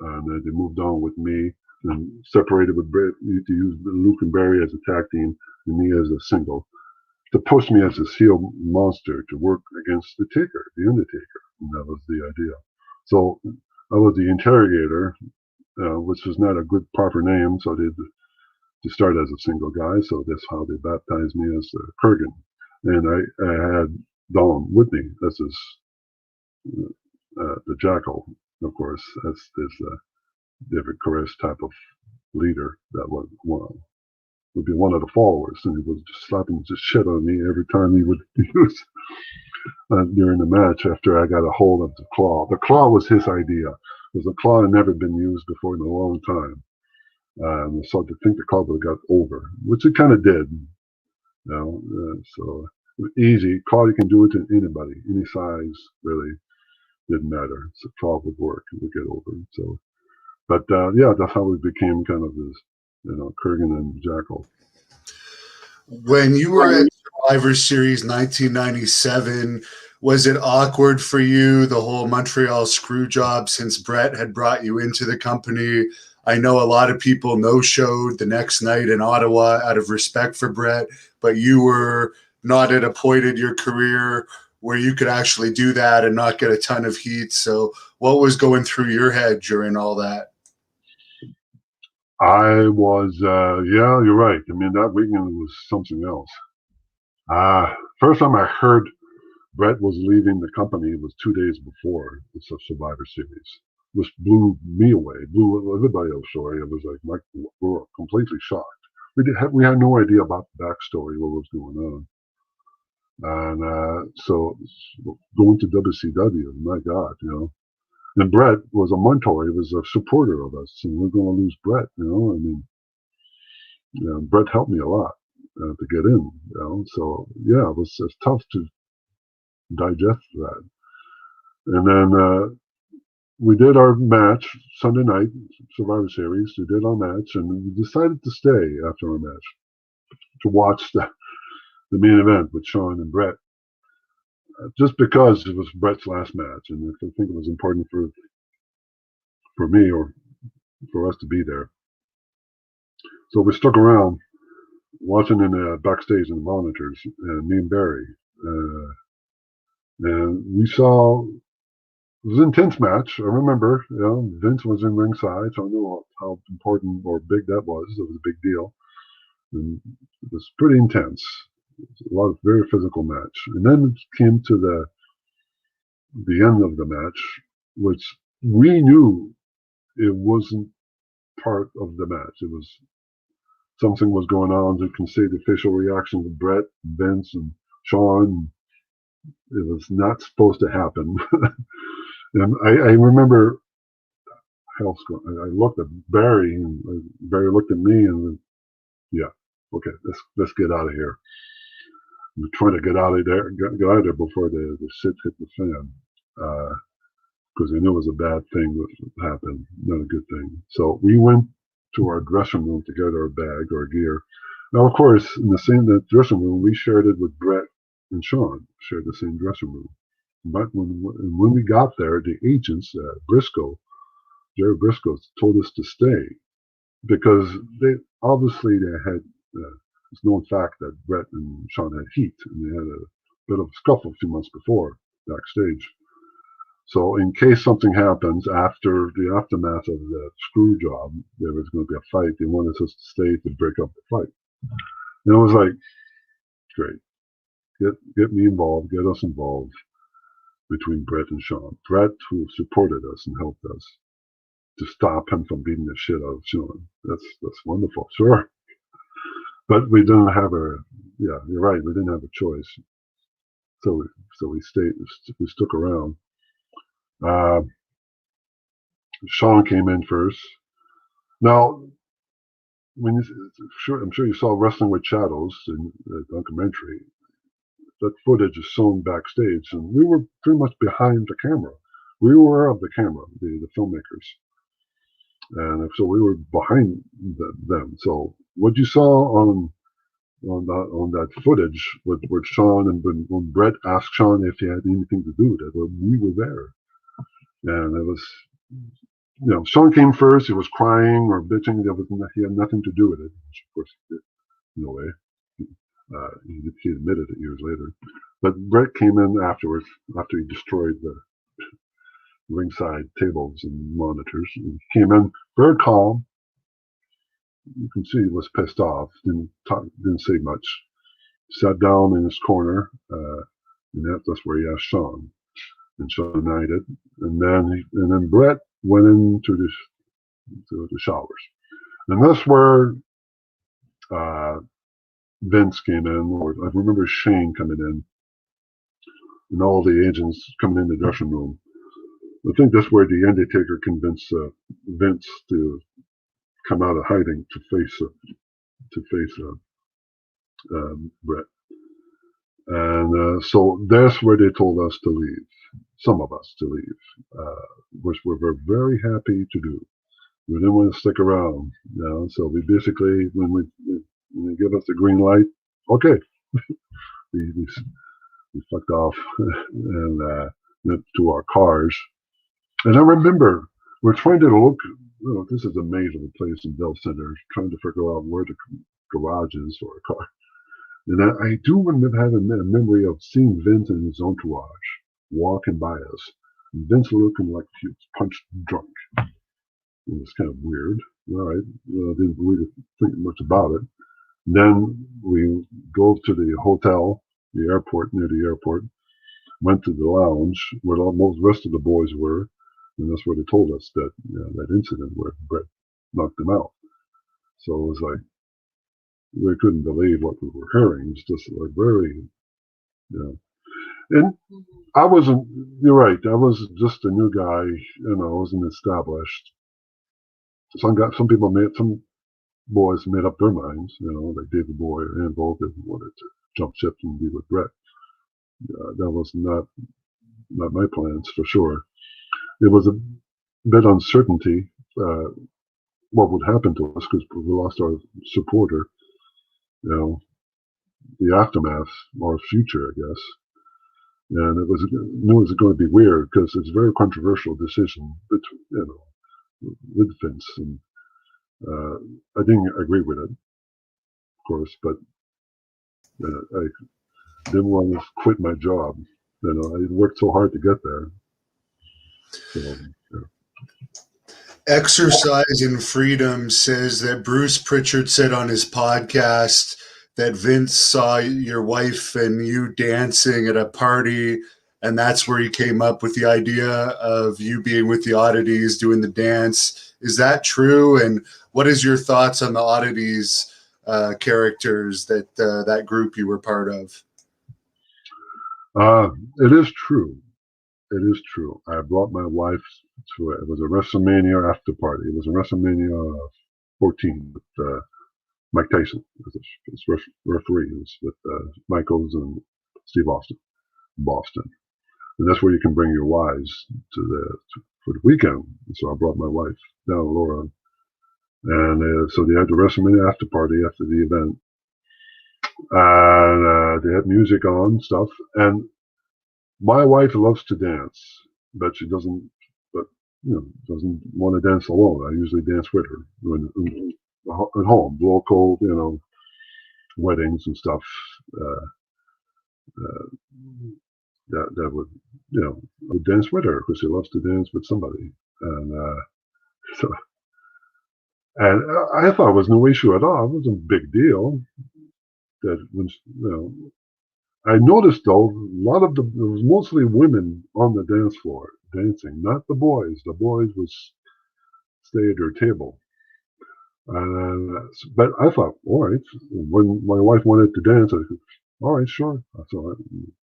and they moved on with me and separated with Brett. To use Luke and Barry as a tag team and me as a single, to push me as a heel monster to work against the Taker, the Undertaker. And that was the idea. So I was the interrogator, which was not a good proper name, so they to start as a single guy. So that's how they baptized me as Kurrgan. and I had Don Whitney. That's his the Jackal, of course. That's this David Koresh type of leader that would be one of the followers, and he was just slapping the shit on me every time he would use during the match after I got a hold of the claw. The claw was his idea, because the claw had never been used before in a long time. So to think the claw would have got over, which it kind of did. So easy. Claw, you can do it to anybody, any size, really. Didn't matter. So claw would work, it would get over. So, but yeah, that's how we became kind of this, Kurrgan and Jackal.
When you were at Survivor Series 1997, was it awkward for you, the whole Montreal screw job, since Brett had brought you into the company? I know a lot of people no-showed the next night in Ottawa out of respect for Brett, but you were not at a point in your career where you could actually do that and not get a ton of heat. So what was going through your head during all that?
I was, yeah, you're right. I mean, that weekend was something else. First time I heard Brett was leaving the company was 2 days before the Survivor Series. This blew me away, blew everybody else away. It was like, we were completely shocked. We had no idea about the backstory, what was going on. And so going to WCW, my God, And Brett was a mentor. He was a supporter of us, and we're going to lose Brett. I mean, Brett helped me a lot to get in. So yeah, it's tough to digest that. And then we did our match Sunday night, Survivor Series. We did our match, and we decided to stay after our match to watch the main event with Sean and Brett, just because it was Brett's last match, and I think it was important for me or for us to be there. So we stuck around watching in the backstage in the monitors, me and Barry, and we saw. It was an intense match. I remember, Vince was in ringside, so I knew how important or big that was. It was a big deal, and it was pretty intense. It was a lot of very physical match, and then it came to the end of the match, which we knew it wasn't part of the match. It was something was going on. You can see the facial reactions of Brett, Vince, and Sean. It was not supposed to happen. And I remember, I looked at Barry, and Barry looked at me, and went, yeah, okay, let's get out of here. I'm trying to get out of there before the shit hit the fan, because I knew it was a bad thing that happened, not a good thing. So we went to our dressing room to get our bag, our gear. Now, of course, in the dressing room, we shared it with Brett and Sean, shared the same dressing room. But when we got there, the agents, Jerry Briscoe, told us to stay because they had it's known fact that Brett and Sean had heat, and they had a bit of a scuffle a few months before backstage. So in case something happens after the aftermath of the screw job, there was going to be a fight. They wanted us to stay to break up the fight. And it was like, great, get me involved, get us involved. Between Brett and Sean. Brett, who supported us and helped us to stop him from beating the shit out of Sean. That's wonderful, sure. But we didn't have yeah, you're right, we didn't have a choice. So we stayed, we stuck around. Sean came in first. Now, I'm sure you saw Wrestling with Shadows in the documentary. That footage is shown backstage, and we were pretty much behind the camera. We were of the camera, the filmmakers, and so we were behind them. So what you saw on that footage with Sean, and when Brett asked Sean if he had anything to do with it, well, we were there, and it was, Sean came first. He was crying or bitching. He had nothing to do with it. Which of course he did, in a way. He admitted it years later. But Brett came in afterwards, after he destroyed the ringside tables and monitors. He came in very calm. You can see he was pissed off. Didn't say much. sat down in his corner, and that's where he asked Sean, and Sean denied it. And then Brett went into the showers, and that's where uh, Vince came in, or I remember Shane coming in, and all the agents coming in the dressing room. I think that's where the Undertaker convinced Vince to come out of hiding to face Brett, and so that's where they told us to leave. Some of us to leave, which we were very happy to do. We didn't want to stick around, so we basically, when they give us the green light, okay, we fucked off and went to our cars. And I remember we're trying to look. This is a major place in Bell Center, trying to figure out where the garage is for a car. And I do remember having a memory of seeing Vince and his entourage walking by us. And Vince looking like he was punch drunk. It was kind of weird. All right, didn't really think much about it. And then we drove to the hotel, the airport, near the airport, went to the lounge where most rest of the boys were, and that's where they told us that that incident where Brett knocked them out. So it was like we couldn't believe what we were hearing. It was just like very, And I wasn't. You're right. I was just a new guy. I wasn't established. Some boys made up their minds. Like David Boy and Volk wanted to jump ship and be with Brett. That was not my plans for sure. It was a bit uncertainty what would happen to us because we lost our supporter. The aftermath, our future, I guess. And it was going to be weird because it's a very controversial decision between, with Vince, and I didn't agree with it, of course, but I didn't want to quit my job. I worked so hard to get there. So,
Exercise in Freedom says that Bruce Pritchard said on his podcast that Vince saw your wife and you dancing at a party, and that's where he came up with the idea of you being with the Oddities doing the dance. Is that true? And what is your thoughts on the Oddities characters that group you were part of?
It is true. It is true. I brought my wife to it. It was a WrestleMania after party. It was a WrestleMania 14 with Mike Tyson as his referee. It was with Michaels and Steve Austin, Boston. And that's where you can bring your wives for the weekend. So I brought my wife down, Laura, and so they had the WrestleMania after party after the event, and they had music on stuff. And my wife loves to dance, but she doesn't. But doesn't want to dance alone. I usually dance with her at home, local, weddings and stuff. That would, I would dance with her because she loves to dance with somebody, and and I thought it was no issue at all. It wasn't a big deal. That when I noticed though, there was mostly women on the dance floor dancing, not the boys. The boys would stay at their table. But I thought, all right, when my wife wanted to dance, I said, all right, sure. So I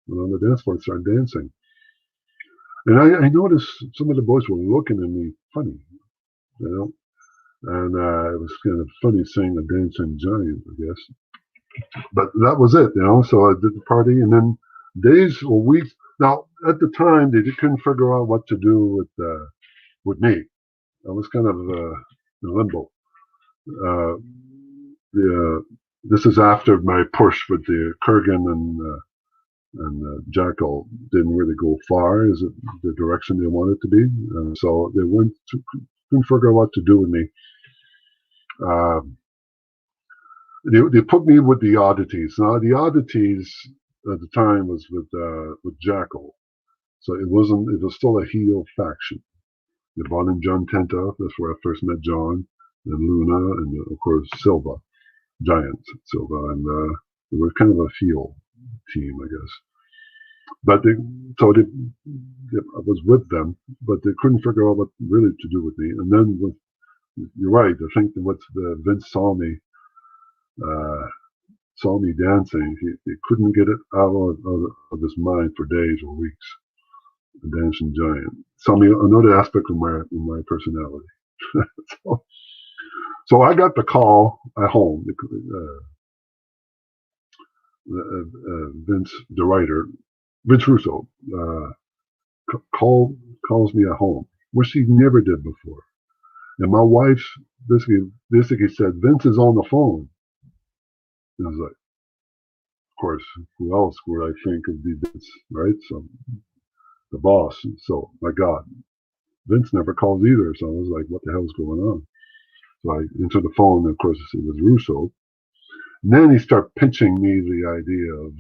went on the dance floor and started dancing. And I noticed some of the boys were looking at me funny, and it was kind of funny seeing a dancing giant, I guess. But that was it, So I did the party, and then days or weeks. Now, at the time, they couldn't figure out what to do with me. I was kind of in limbo. This is after my push with the Kurrgan and Jackal didn't really go far as the direction they wanted to be. So they couldn't figure out what to do with me. They put me with the Oddities. Now the Oddities at the time was with Jackal, so it was still a heel faction. They brought in John Tenta. That's where I first met John and Luna, and of course Silva, Giant Silva, and It was kind of a heel team, I guess. But I was with them, but they couldn't figure out what really to do with me. And then you're right. I think that what Vince saw me dancing. He couldn't get it out of his mind for days or weeks. The dancing giant. Saw me another aspect of my personality. so I got the call at home. Vince, the writer, Vince Russo, calls me at home, which he never did before. And my wife basically said, Vince is on the phone. And I was like, of course, who else would I think would be Vince, right? So the boss. So my God, Vince never calls either. So I was like, what the hell's going on? So I answered the phone, and of course it was Russo. And then he started pitching me the idea of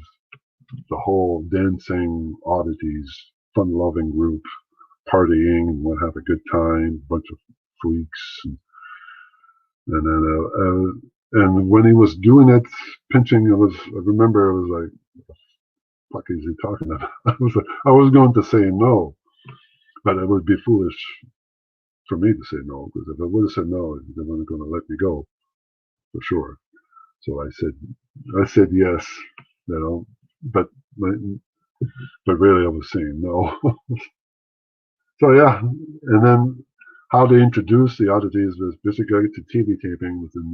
the whole dancing oddities, fun-loving group, partying and want to have a good time, a bunch of freaks, and when he was doing it, pinching, I remember it was like, what the fuck is he talking about? I was going to say no, but it would be foolish for me to say no, because if I would have said no, they weren't going to let me go for sure. So I said yes, but really I was saying no. So yeah, and then how they introduced the oddities was basically to TV taping within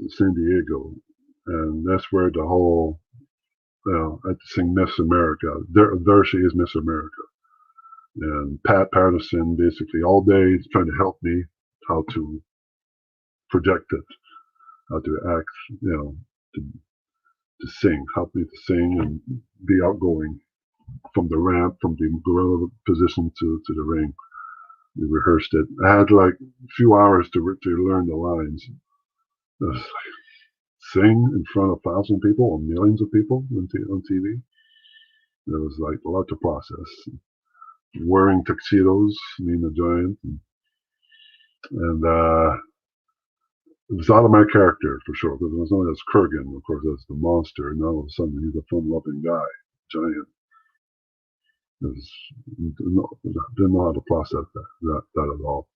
San Diego, and that's where the whole, I had to sing Miss America. There she is, Miss America, and Pat Patterson basically all day trying to help me how to project it, how to act, to sing, help me to sing and be outgoing from the ramp, from the gorilla position to the ring. We rehearsed it. I had like a few hours to learn the lines. It was like, sing in front of 1,000 people or millions of people on TV. It was like a lot to process. Wearing tuxedos, me and the giant, and it was out of my character for sure, because it was known as Kurrgan, of course, as the monster, and now all of a sudden he's a fun-loving guy, giant. Didn't know how to process that at all.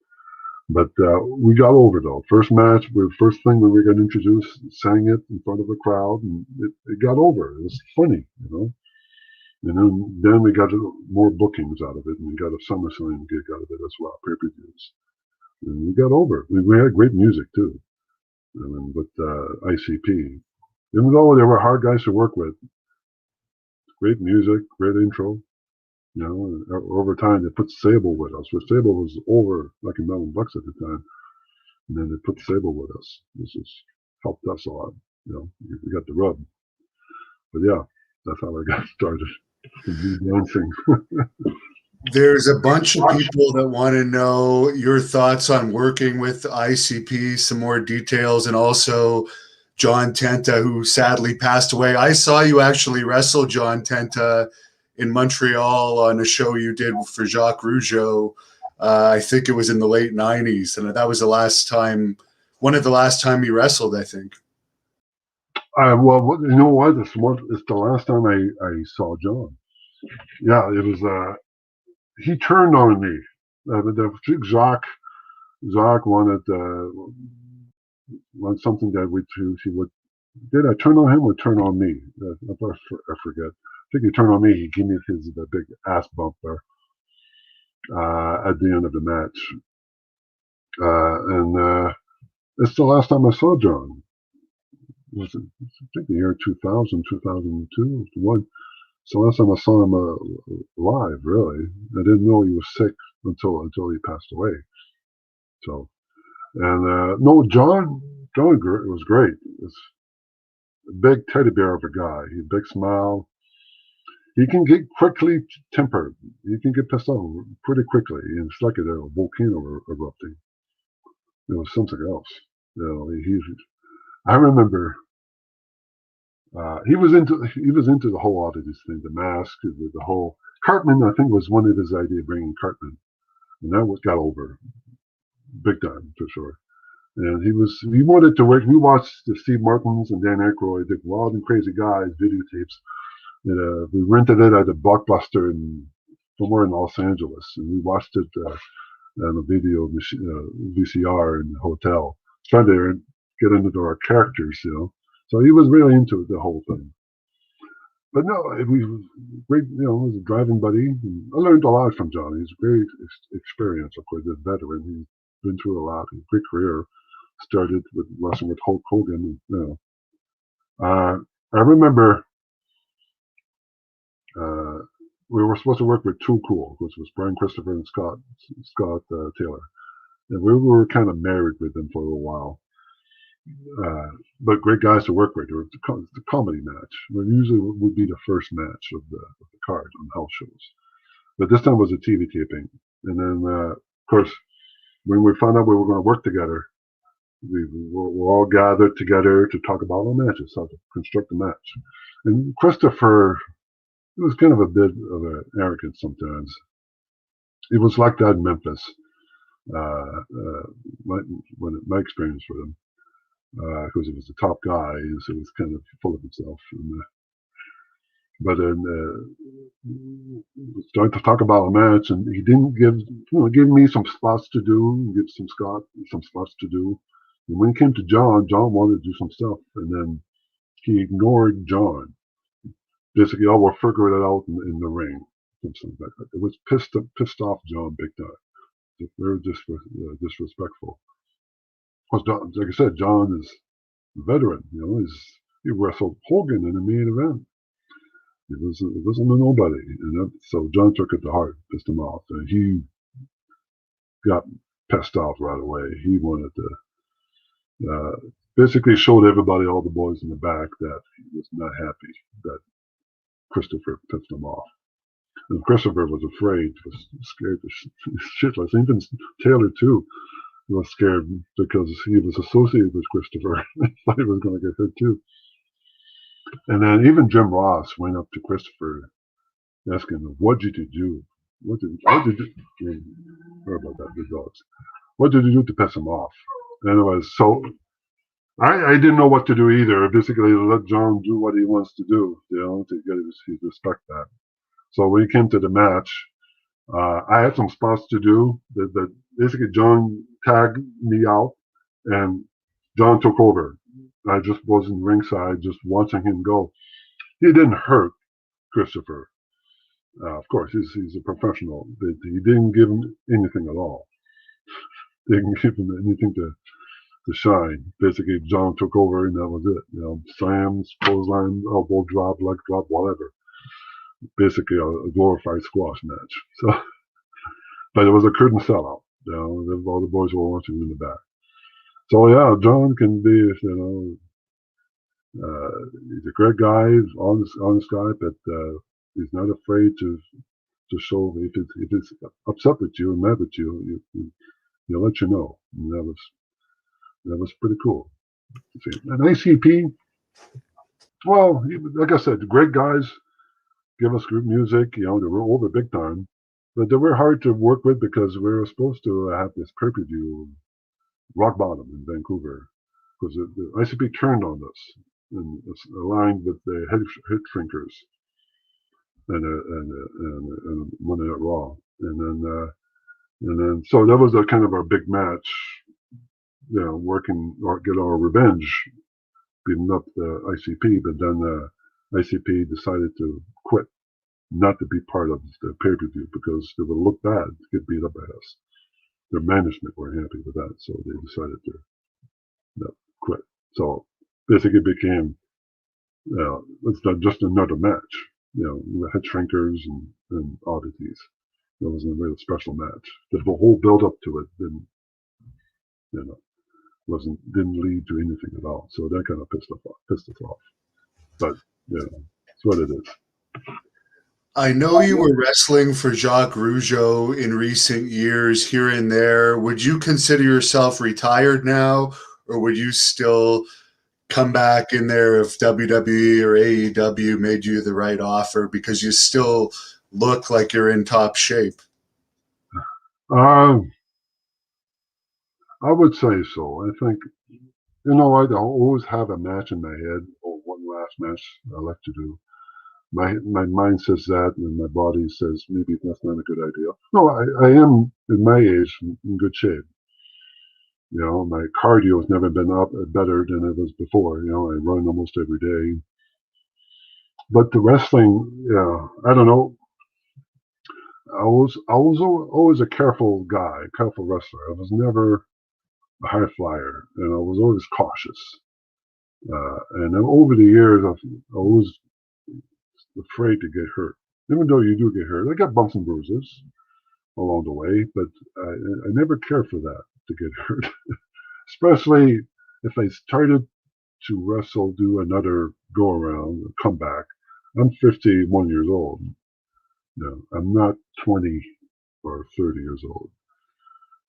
But we got over though. First match, first thing when we got introduced, sang it in front of a crowd, and it got over. It was funny, And then we got more bookings out of it, and we got a SummerSlam gig out of it as well, pay-per-views. And we got over it. We had great music too, with ICP. Even though they were hard guys to work with, great music, great intro. Over time they put Sable with us. But Sable was over like $1 million at the time, and then they put Sable with us. This has helped us a lot. We got the rub. But yeah, that's how I got started. Dancing.
There's a bunch of people that want to know your thoughts on working with ICP, some more details, and also John Tenta, who sadly passed away. I saw you actually wrestle John Tenta in Montreal on a show you did for Jacques Rougeau. I think it was in the late 90s, and that was one of the last time you wrestled, I think.
Well, you know what? It's the last time I saw John. Yeah, it was. He turned on me. Jacques wanted something that he would. Did I turn on him or turn on me? I forget. I think he turned on me. He gave me the big ass bump there at the end of the match. And it's the last time I saw John. It was, I think, the year 2000, 2002, 2001. So last time I saw him live, really. I didn't know he was sick until he passed away. So, and no, John was great. It's a big teddy bear of a guy. He had a big smile. He can get quickly tempered. He can get pissed off pretty quickly. And it's like a volcano erupting. It was something else. I remember he was into the whole oddities thing, the mask, the whole Cartman. I think was one of his ideas, bringing Cartman, and that got over big time for sure. And he wanted to work. We watched the Steve Martins and Dan Aykroyd, the Wild and Crazy Guys videotapes. And, we rented it at a Blockbuster somewhere in Los Angeles, and we watched it on a video VCR in the hotel, trying to get into our characters, So he was really into it, the whole thing. But no, we great, he was a driving buddy. And I learned a lot from John. He's a great experience, of course, a veteran. He's been through a lot. A great career. Started with wrestling with Hulk Hogan. I remember we were supposed to work with Too Cool, which was Brian Christopher and Scott Taylor, and we were kind of married with them for a little while. But great guys to work with. It was a comedy match. It usually would be the first match of the card on house shows, but this time was a TV taping. And then, of course, when we found out we were going to work together, we were all gathered together to talk about our matches, how to construct a match. And Christopher, it was kind of a bit of an arrogance sometimes. It was like that in Memphis. My experience with him, because he was the top guy, so he was kind of full of himself. But then started to talk about a match, and he didn't give me some spots to do, give Scott some spots to do. And when it came to John wanted to do some stuff, and then he ignored John. Basically, we'll figure it out in the ring. Something like that. It was pissed off John big time. Very disrespectful. Because John, like I said, John is a veteran. He wrestled Hogan in the main event. It wasn't a nobody, and so John took it to heart, pissed him off, and he got pissed off right away. He wanted to basically showed everybody, all the boys in the back, that he was not happy that Christopher pissed him off. And Christopher was afraid, was scared shitless. Even Taylor too was scared because he was associated with Christopher. He thought he was going to get hurt too. And then even Jim Ross went up to Christopher asking him, "What did you do? What did you do?" Sorry about that, the dogs. What did you do to piss him off? Anyways, so I didn't know what to do either. Basically, let John do what he wants to do, to get his respect back. So when it came to the match, I had some spots to do. That basically John tagged me out, and John took over. I just was in ringside, just watching him go. He didn't hurt Christopher. Of course, he's a professional, but he didn't give him anything at all. Didn't give him anything to shine. Basically, John took over, and that was it. Slams, clothesline, elbow drop, leg drop, whatever. Basically, a glorified squash match. So, but it was a curtain sellout. All the boys were watching in the back. So yeah, John can be, he's a great guy, honest guy, but he's not afraid to show if it's upset with you and mad with you, he'll let you know. And that was pretty cool. And ACP, well, like I said, great guys, give us good music. They were over big time, but they were hard to work with because we were supposed to have this pay-per-view Rock Bottom in Vancouver, because the ICP turned on us and aligned with the head shrinkers and Monday Night Raw, and then so that was a kind of our big match, working or get our revenge, beating up the ICP, but then ICP decided to quit, not to be part of the pay-per-view because they would look bad to get beat up by us. Their management weren't happy with that, so they decided to quit. So basically, it became it's not just another match. The head shrinkers and oddities. It was a really special match. The whole build up to it didn't lead to anything at all. So that kind of pissed us off. But it's what it is.
I know you were wrestling for Jacques Rougeau in recent years here and there. Would you consider yourself retired now, or would you still come back in there if WWE or AEW made you the right offer, because you still look like you're in top shape?
I would say so. I think, I always have a match in my head, or one last match I like to do. My mind says that, and my body says maybe that's not a good idea. No, I am in my age in good shape. My cardio has never been up better than it was before. I run almost every day. But the wrestling, yeah, I don't know. I was always a careful guy, careful wrestler. I was never a high flyer, and I was always cautious. And then over the years, I was afraid to get hurt. Even though you do get hurt, I got bumps and bruises along the way, but I never cared for that to get hurt. Especially if I started to wrestle, do another go around, come back. I'm 51 years old. No, I'm not 20 or 30 years old.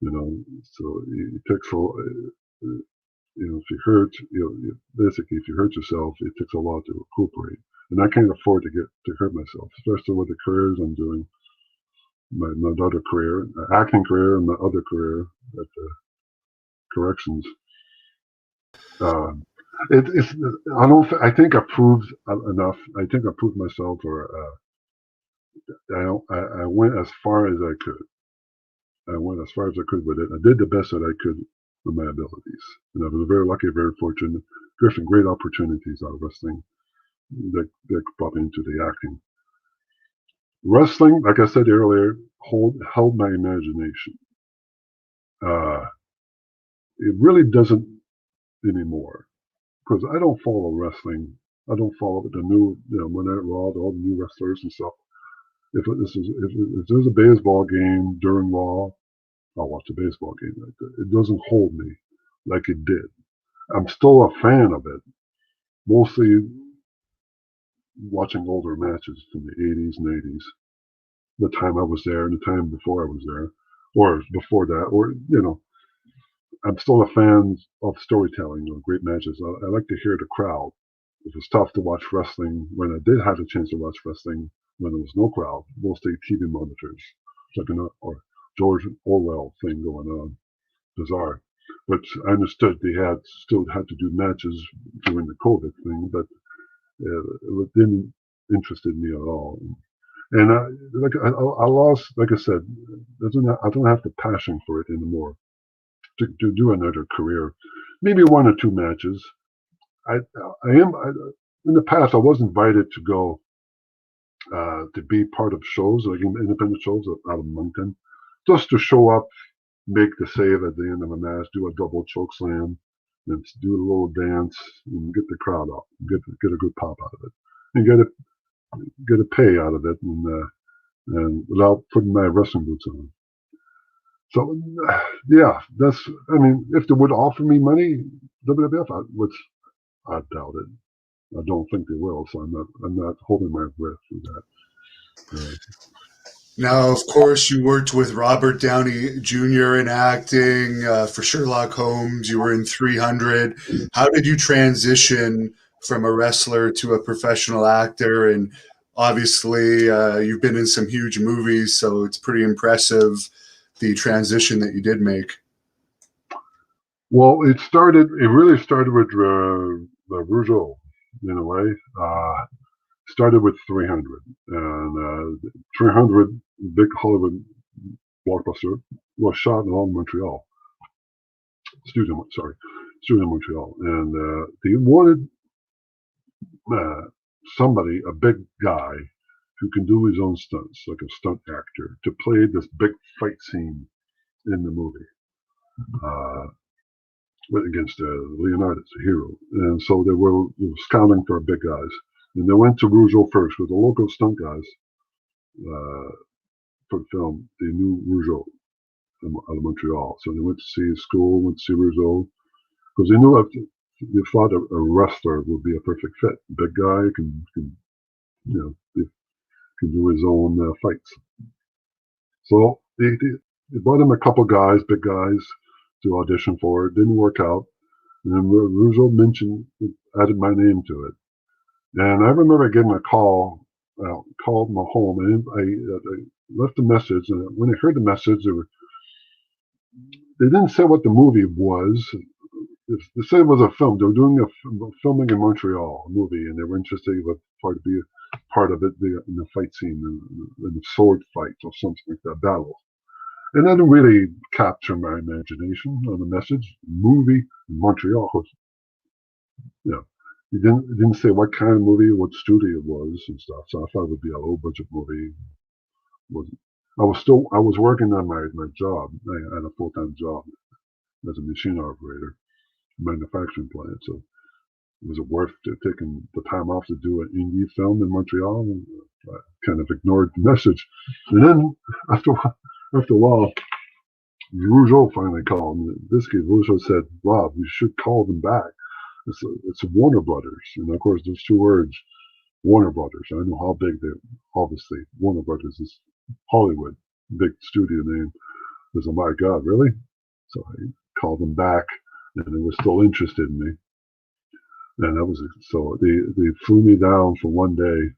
So it takes if you hurt, basically, if you hurt yourself, it takes a lot to recuperate. And I can't afford to hurt myself, especially with the careers I'm doing. My other career, acting career, and my other career at the corrections. Uh, it's I don't. I think I proved enough. I think I proved myself, or I went as far as I could. I went as far as I could with it. I did the best that I could with my abilities, and I was very lucky, very fortunate. Different great opportunities out of wrestling that brought me into the acting. Wrestling, like I said earlier, held my imagination. Uh, it really doesn't anymore because I don't follow wrestling. I don't follow the new, Monday Night Raw, all the new wrestlers and stuff. If there's a baseball game during Raw, I'll watch a baseball game like that. It doesn't hold me like it did. I'm still a fan of it, mostly watching older matches from the 80s and 80s, the time I was there and the time before I was there, or before that, or, I'm still a fan of storytelling, great matches. I like to hear the crowd. It was tough to watch wrestling when I did have a chance to watch wrestling when there was no crowd, mostly TV monitors, like or George Orwell thing going on, bizarre. But I understood they still had to do matches during the COVID thing, but it didn't interested me at all. And I lost, like I said, I don't have the passion for it anymore to do another career. Maybe one or two matches. I in the past I was invited to go to be part of shows like independent shows out of Moncton, just to show up, make the save at the end of a match, do a double choke slam, and do a little dance and get the crowd up, get a good pop out of it, and get a pay out of it, and without putting my wrestling boots on. So yeah, I mean, if they would offer me money, WWF, which I doubt it. I don't think they will, so I'm not holding my breath for that.
Now, of course, you worked with Robert Downey Jr. in acting for Sherlock Holmes. You were in 300. How did you transition from a wrestler to a professional actor? And obviously, you've been in some huge movies, so it's pretty impressive the transition that you did make.
Well, it really started with Rougeau, in a way. Started with 300, and 300, big Hollywood blockbuster, was shot in Montreal. Studio Montreal, and they wanted somebody, a big guy, who can do his own stunts, like a stunt actor, to play this big fight scene in the movie. Against Leonidas, the hero. And so they were scouting for big guys. And they went to Rougeau first with the local stunt guys for the film. They knew Rougeau out of Montreal. So they went to see his school, went to see Rougeau, because they thought a wrestler would be a perfect fit. Big guy, can do his own fights. So they brought him a couple guys, big guys, to audition for it. Didn't work out. And then Rougeau added my name to it. And I remember getting a call, called my home, and I left a message. And when I heard the message, they didn't say what the movie was. They said it was a film. They were doing a filming in Montreal, a movie, and they were interested in to be a part of it in the fight scene, in the sword fight or something like that, battle. And that didn't really capture my imagination on the message. Movie in Montreal was, you know, it didn't say what kind of movie, what studio it was and stuff. So I thought it would be a low budget movie. Wasn't. I was working on my job. I had a full time job as a machine operator, manufacturing plant. So was it worth taking the time off to do an indie film in Montreal? And I kind of ignored the message. And then after a while, Rougeau finally called. And this kid, Rougeau said, "Rob, you should call them back. It's Warner Brothers." And of course, those two words, Warner Brothers. I know how big they obviously Warner Brothers is Hollywood, big studio name. I said, "Oh my God, really?" So I called them back, and they were still interested in me. And that was it. So they flew me down for one day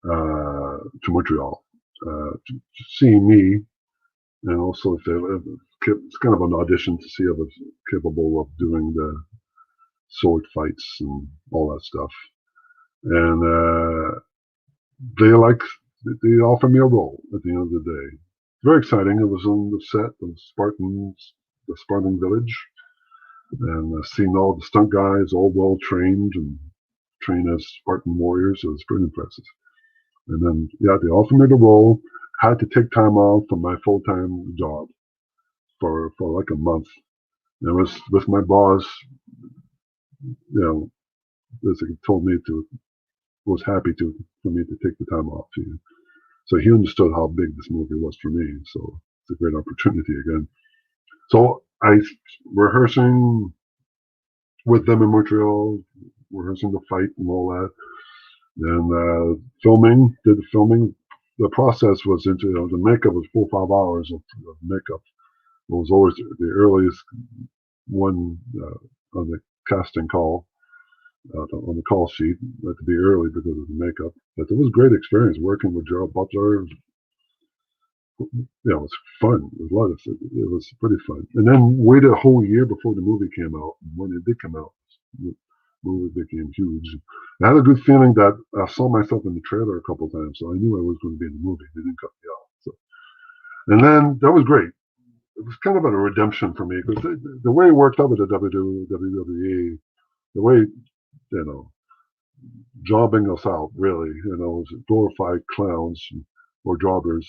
to Montreal to see me, and also if it's kind of an audition to see if I was capable of doing the sword fights and all that stuff. And they offered me a role at the end of the day. Very exciting. It was on the set of the Spartan Village, and seeing all the stunt guys, all well trained and trained as Spartan warriors. It was pretty impressive. And then, yeah, they offered me the role. Had to take time off from my full-time job for like a month. And it was with my boss, basically told me was happy for me to take the time off. So he understood how big this movie was for me. So it's a great opportunity again. So I rehearsing with them in Montreal, rehearsing the fight and all that. Then did the filming. The process was the makeup was 4 or 5 hours of makeup. It was always the earliest one on the casting call, on the call sheet. Had to be early because of the makeup. But it was a great experience working with Gerald Butler. It was fun. It was pretty fun. And then waited a whole year before the movie came out. And when it did come out, the movie became huge. I had a good feeling that I saw myself in the trailer a couple of times, so I knew I was going to be in the movie. They didn't cut me out. So, and then that was great. It was kind of a redemption for me because the way it worked out with the WWE, the way jobbing us out really, was glorified clowns or jobbers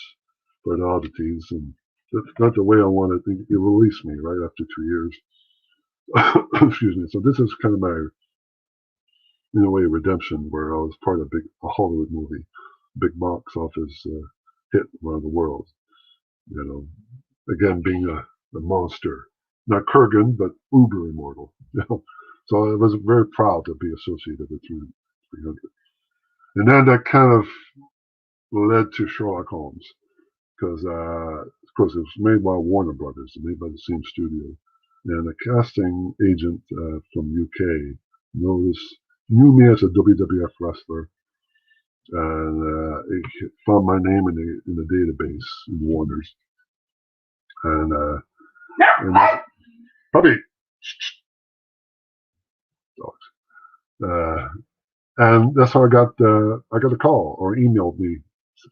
for the oddities, and that's not the way I wanted. It released me right after 2 years. Excuse me. So this is kind of my, in a way, redemption, where I was part of a Hollywood movie, big box office hit around the world. Again, being a monster, not Kurrgan, but uber immortal. So I was very proud to be associated with 300. And then that kind of led to Sherlock Holmes, because of course it was made by Warner Brothers, made by the same studio, and a casting agent from UK knew me as a WWF wrestler, and he found my name in the database in Warner's, and puppy, and that's how I got a call or emailed me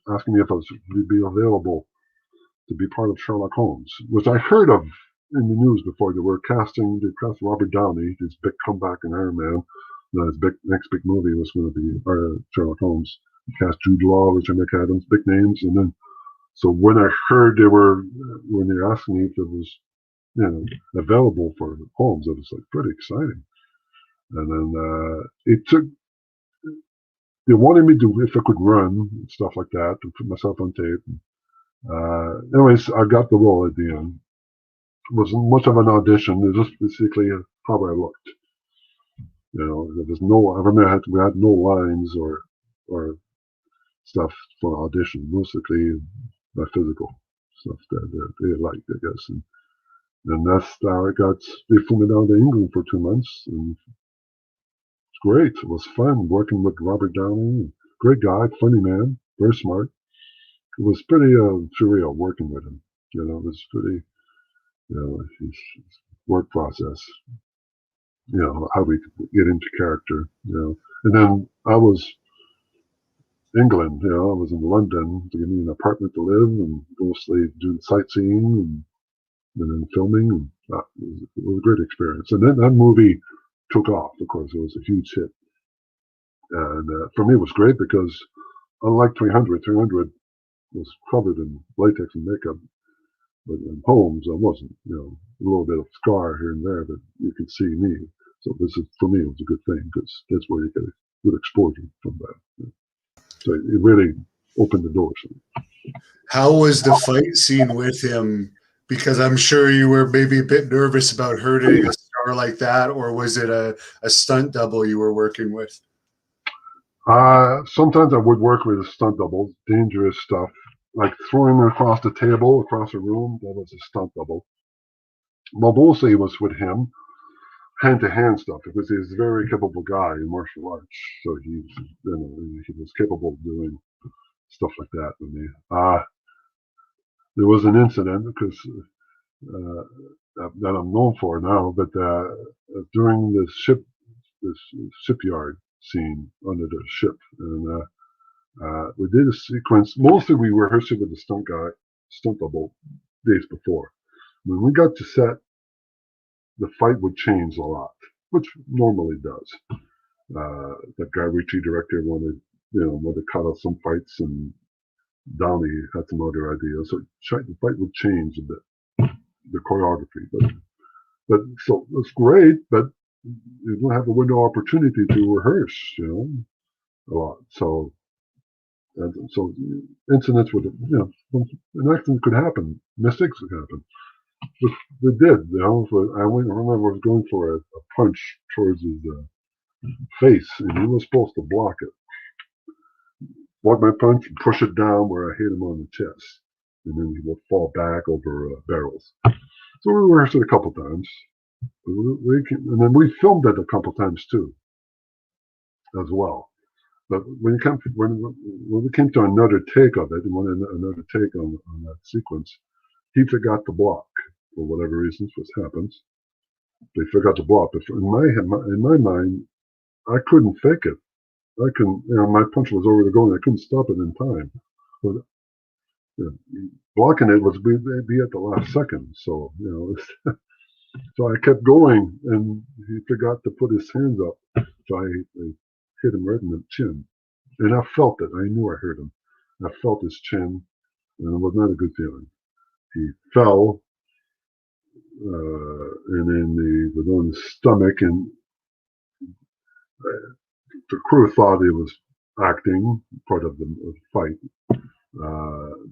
asking me if I would be available to be part of Sherlock Holmes, which I heard of in the news before. They cast Robert Downey, his big comeback in Iron Man. His next big movie was going to be Sherlock Holmes. He cast Jude Law, Richard McAdams, big names. And then, so when I heard when they asked me if it was, available for Holmes, it was like pretty exciting. And then they wanted me to, if I could run, stuff like that, to put myself on tape. Anyways, I got the role at the end. It wasn't much of an audition. It was just basically how I looked. There was no. I remember we had no lines or stuff for audition. Mostly my physical stuff that they liked, I guess. And that's how I got. They flew me down to England for 2 months, and it's great. It was fun working with Robert Downey. Great guy, funny man, very smart. It was pretty surreal working with him. It was pretty. his work process, how we get into character, And then I was England, I was in London to give me an apartment to live and mostly doing sightseeing and then filming. And it was a great experience. And then that movie took off, of course. It was a huge hit. And for me, it was great because unlike 300 was covered in latex and makeup. But in Holmes, I wasn't, a little bit of scar here and there, but you could see me. So for me, it was a good thing because that's where you get a good exposure from that. So it really opened the doors.
How was the fight scene with him? Because I'm sure you were maybe a bit nervous about hurting a star like that, or was it a stunt double you were working with?
Sometimes I would work with a stunt double, dangerous stuff, like throwing her across the table, across the room. That was a stunt double. Mostly it was with him, hand-to-hand stuff, because he's a very capable guy in martial arts. So he was capable of doing stuff like that with me. There was an incident because that I'm known for now, but during this shipyard scene under the ship, and we did a sequence. Mostly we rehearsed it with the stunt double, days before. When we got to set, the fight would change a lot, which normally does. That Guy Ritchie director wanted to cut out some fights, and Downey had some other ideas. So the fight would change a bit, the choreography. But so it's great, but you don't have a window opportunity to rehearse, a lot. So incidents would, an accident could happen, mistakes could happen. But they did, I remember I was going for a punch towards his face, and he was supposed to block it. Block my punch and push it down where I hit him on the chest, and then he would fall back over barrels. So we rehearsed it a couple times, and then we filmed it a couple times too, as well. But when we came to another take of it, and another take on that sequence, he forgot to block for whatever reasons, what happens. They forgot to block. But in my mind, I couldn't fake it. I couldn't. My punch was over the goal, and I couldn't stop it in time. But blocking it was be at the last second. So so I kept going, and he forgot to put his hands up. So I hit him right in the chin, and I felt it. I knew I hurt him. I felt his chin, and it was not a good feeling. He fell, and then he was on his stomach, and the crew thought he was acting part of the fight,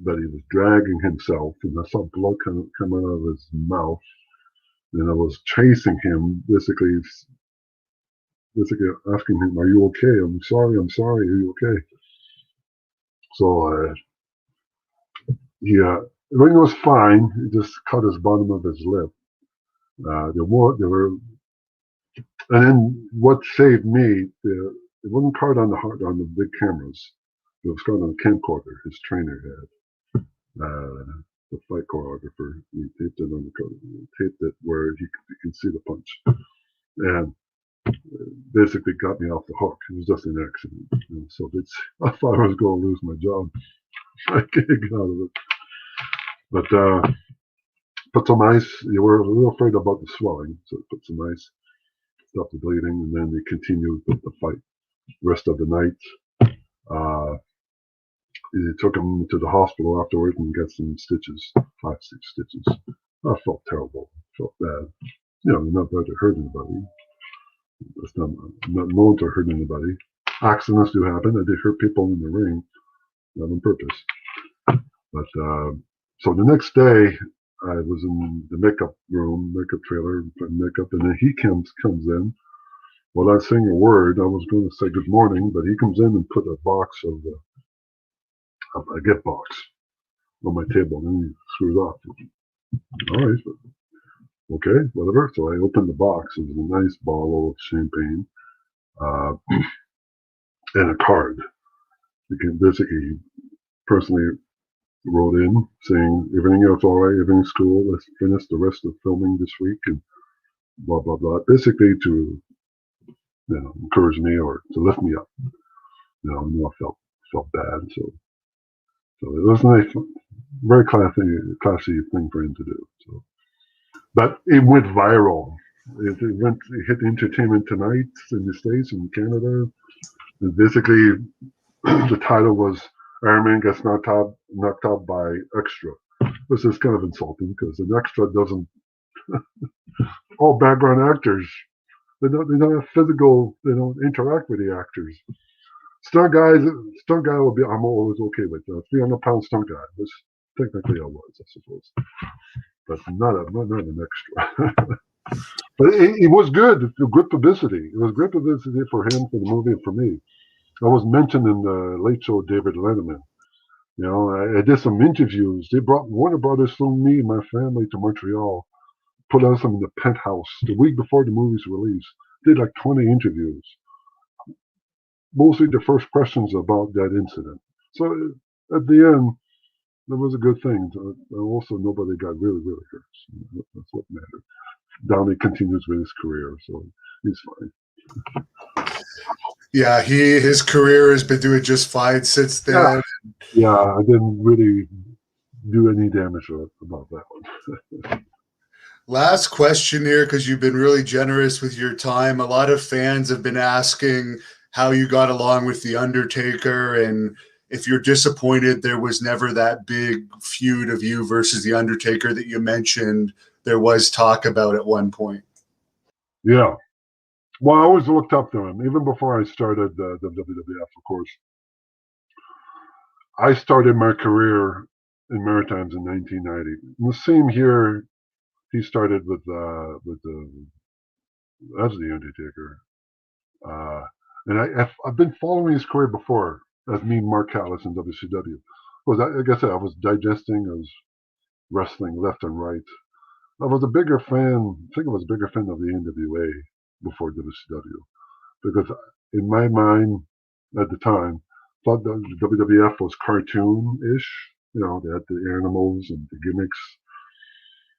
but he was dragging himself, and I saw blood coming out of his mouth, and I was chasing him, basically asking him, "Are you okay? I'm sorry. Are you okay?" So everything was fine. He just cut his bottom of his lip. There were, and then what saved me, it wasn't caught on the big cameras. It was caught on a camcorder his trainer had. The fight choreographer, he taped it where you can see the punch, and basically got me off the hook. It was just an accident. So I thought I was going to lose my job. I can't get out of it. But put some ice. You were a little afraid about the swelling, so put some ice, stop the bleeding, and then they continued with the fight. Rest of the night, they took him to the hospital afterwards and got some stitches, 5-6 stitches. I felt terrible. Felt bad. Not that to hurt anybody. It's not known to hurt anybody. Accidents do happen. I did hurt people in the ring, not on purpose. But so the next day, I was in the makeup trailer, putting makeup, and then he comes in. Without saying a word, I was going to say good morning, but he comes in and put a box of a gift box on my table, and he screws off. All right, okay, whatever. So I opened the box. It was a nice bottle of champagne and a card. You can basically personally wrote in saying everything else all right, everything's cool. Let's finish the rest of filming this week and blah blah blah. Basically to encourage me or to lift me up. I knew I felt bad, so it was a nice, very classy thing for him to do. So, but it went viral. It hit Entertainment Tonight in the States and Canada. And basically, the title was Iron Man gets knocked out by extra. This is kind of insulting because an extra doesn't. All background actors. They don't have physical. They don't interact with the actors. Stunt guy will be. I'm always okay with 300-pound stunt guy. Which technically I was, I suppose, but not an extra. But it was good. Good publicity. It was great publicity for him, for the movie, and for me. I was mentioned in the Late Show, David Letterman. I did some interviews. Warner Brothers flew me and my family to Montreal, put us in the penthouse the week before the movie's release. Did like 20 interviews. Mostly the first questions about that incident. So at the end, that was a good thing. Also, nobody got really, really hurt. So that's what mattered. Downey continues with his career, so he's fine.
Yeah, his career has been doing just fine since then.
Yeah, I didn't really do any damage about that one.
Last question here, because you've been really generous with your time. A lot of fans have been asking how you got along with The Undertaker, and if you're disappointed there was never that big feud of you versus The Undertaker that you mentioned there was talk about at one point.
Yeah. Well, I always looked up to him, even before I started the WWF, of course. I started my career in Maritimes in 1990. And the same year he started with as the Undertaker. And I've been following his career before as me, Mark Callis in WCW. Like I said, I was digesting, I was wrestling left and right. I was a bigger fan. I think I was a bigger fan of the NWA before WCW, because in my mind at the time, thought the WWF was cartoon-ish. They had the animals and the gimmicks,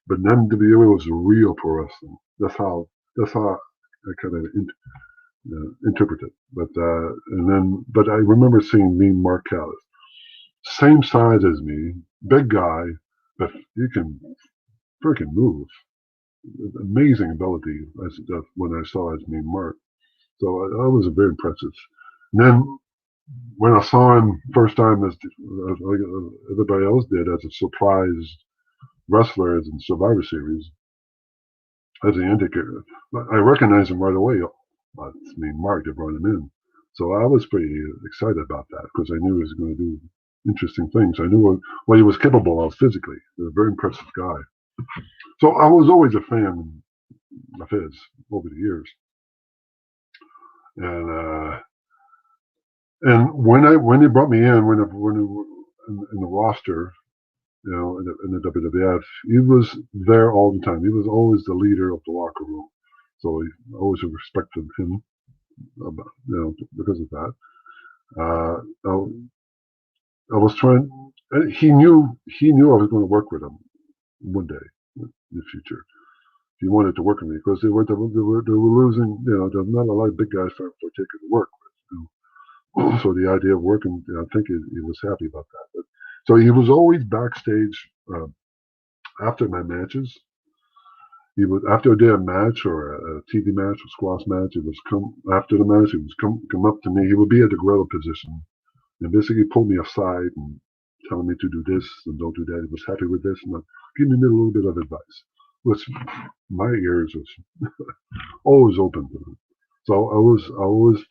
but NWA was real pro wrestling. That's how I kind of interpret it. But I remember seeing me, Mark Callis, same size as me, big guy, but you can freaking move. Amazing ability when I saw his name Mark. So I was very impressive. And then when I saw him first time, as everybody else did, as a surprise wrestler in Survivor Series, as the Undertaker, I recognized him right away. It's me, Mark, that brought him in. So I was pretty excited about that because I knew he was going to do interesting things. I knew what he was capable of physically. He was a very impressive guy. So I was always a fan of his over the years. And when they brought me in, in the roster, in the WWF, he was there all the time. He was always the leader of the locker room. So I always respected him, because of that. I was trying. He knew I was going to work with him one day in the future. He wanted to work with me because they were losing. There's not a lot of big guys for Taker to work with. So the idea of working, I think he was happy about that. But, so he was always backstage after my matches. He would, after a day of match or a TV match or squash match, he was come after the match. He was come up to me. He would be at the gorilla position and basically pull me aside and tell me to do this and don't do that. He was happy with this and give me a little bit of advice, which my ears was always open to them. So I always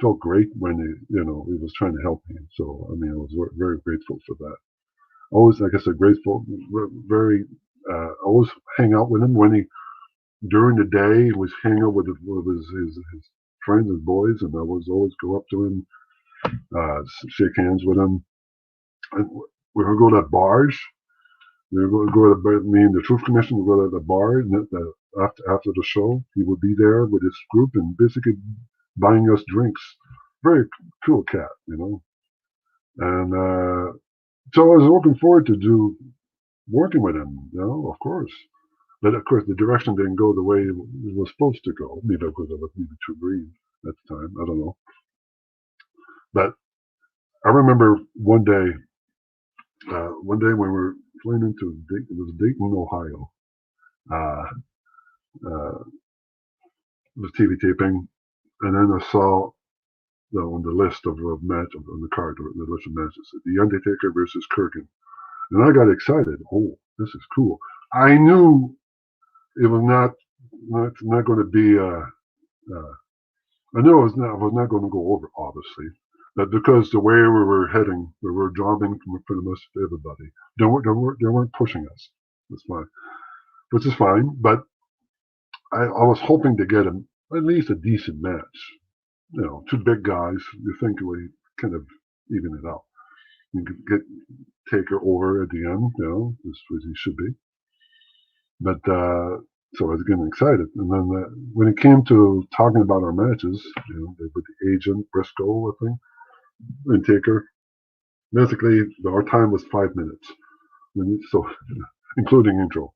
felt great when he was trying to help me. So I was very grateful for that. Always, like I said, grateful. Very. I always hang out with him when he during the day. He was hanging out with his friends and boys, and I was always go up to him, shake hands with him. And we would go to bars. We would go to me and the Truth Commission would go to the bar, and after the show, he would be there with his group and basically buying us drinks. Very cool cat, And So I was looking forward to working with him, of course. But of course, the direction didn't go the way it was supposed to go. Maybe because I was maybe too green at the time. I don't know. But I remember one day when we were flying into Dayton, it was Dayton, Ohio. Uh, uh, it was TV taping, and then I saw on the list of match on the card, the list of matches, The Undertaker versus Kurrgan, and I got excited. Oh, this is cool. I knew it was not going to be. I knew I was not going to go over, obviously, but because the way we were heading, we were jobbing for the most of everybody. They weren't pushing us. That's fine, which is fine. But I was hoping to get at least a decent match. Two big guys. You think we kind of even it out. You could get Taker over at the end, as he should be. But so I was getting excited, and then when it came to talking about our matches, with the agent Briscoe, I think, and Taker, basically our time was 5 minutes, so including intro.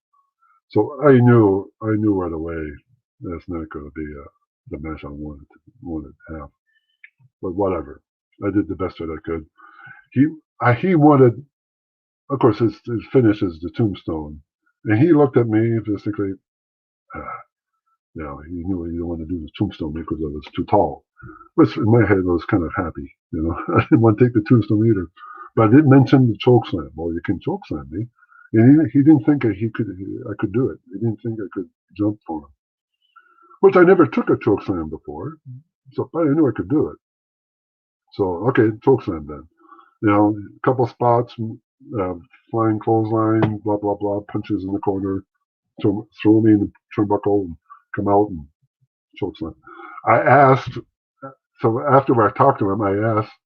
So I knew right away that's not going to be the match I wanted to have. But whatever, I did the best that I could. He wanted, of course, his finish is the tombstone, and he looked at me basically. He knew he didn't want to do the tombstone because I was too tall. Which in my head I was kind of happy, I didn't want to take the tombstone either. But I did mention the choke slam. Well, you can choke slam me, and he didn't think I could do it. He didn't think I could jump for him, which I never took a choke slam before, but I knew I could do it. So okay, choke slam then. A couple spots, flying clothesline, blah blah blah, punches in the corner, throw me in the turnbuckle, and come out and choke slam. I asked. So after I talked to him, I asked.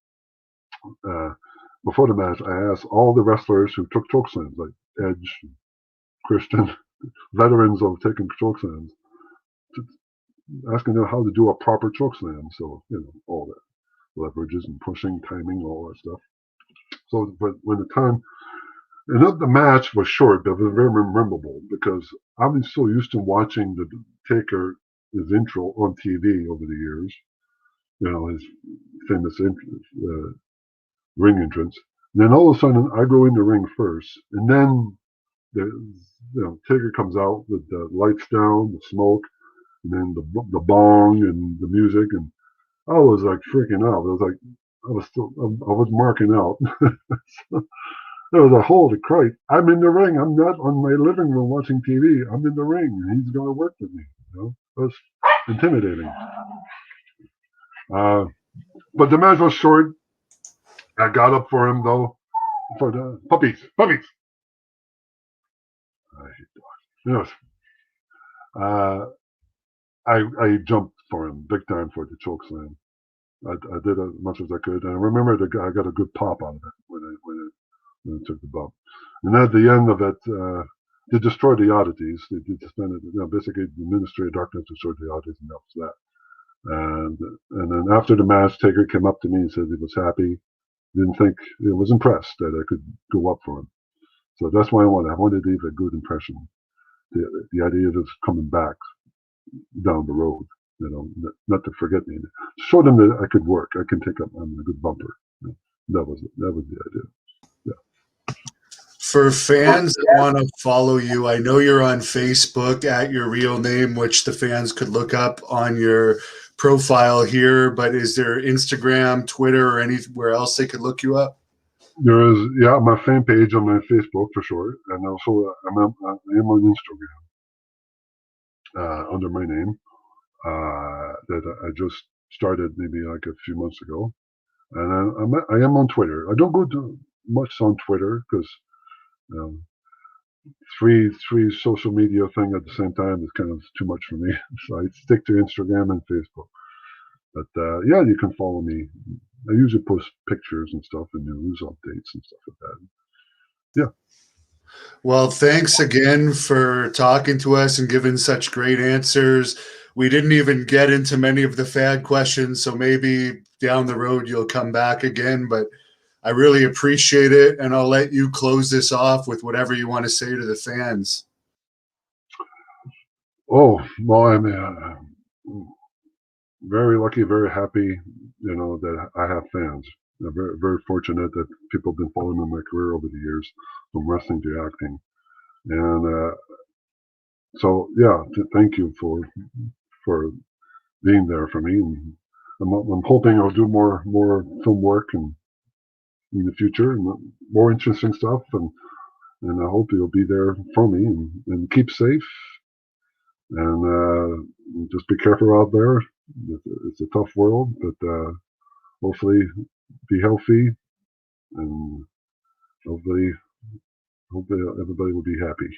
Before the match, I asked all the wrestlers who took choke slams, like Edge, Christian, veterans of taking choke slams, asking them how to do a proper choke slam. So, all that leverages and pushing, timing, all that stuff. So, but when the match was short, but it was very memorable because I was so used to watching the Taker, his intro on TV over the years, his famous ring entrance. And then all of a sudden, I go in the ring first, and then Taker comes out with the lights down, the smoke, and then the bong and the music, and I was like freaking out. I was marking out. It was a holy Christ! I'm in the ring. I'm not on my living room watching TV. I'm in the ring, and he's going to work with me. It was intimidating. But the match was short. I got up for him though. For the puppies. I hate dogs. I jumped for him big time for the choke slam. I did as much as I could, and I remember I got a good pop out of it when I took the bump. And at the end of it, they destroyed the oddities. They suspended, basically the Ministry of Darkness destroyed the oddities, and that was that. And then after the match, Taker came up to me and said he was happy. Didn't think he was impressed that I could go up for him. So that's why I wanted to leave a good impression. The idea of coming back down the road, not to forget me. Show them that I could work. I can take up on a good bumper. That was the idea. Yeah.
For fans that want to follow you, I know you're on Facebook at your real name, which the fans could look up on your profile here, but is there Instagram, Twitter, or anywhere else they could look you up?
There is, my fan page on my Facebook for sure, and also I am on Instagram under my name that I just started maybe like a few months ago, and I am on Twitter. I don't go too much on Twitter because three social media thing at the same time is kind of too much for me. So I stick to Instagram and Facebook. But you can follow me. I usually post pictures and stuff and news updates and stuff like that. Yeah.
Well, thanks again for talking to us and giving such great answers. We didn't even get into many of the fad questions, so maybe down the road you'll come back again. But I really appreciate it, and I'll let you close this off with whatever you want to say to the fans.
Oh, well, I'm very lucky, very happy, that I have fans. I'm very, very fortunate that people have been following my career over the years, from wrestling to acting. And so, yeah, thank you for being there for me. And I'm hoping I'll do more film work and in the future, and more interesting stuff. And I hope you'll be there for me, and keep safe. And just be careful out there. It's a tough world, but hopefully be healthy, and hopefully everybody will be happy.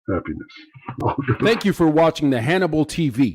Happiness.
Thank you for watching the Hannibal TV.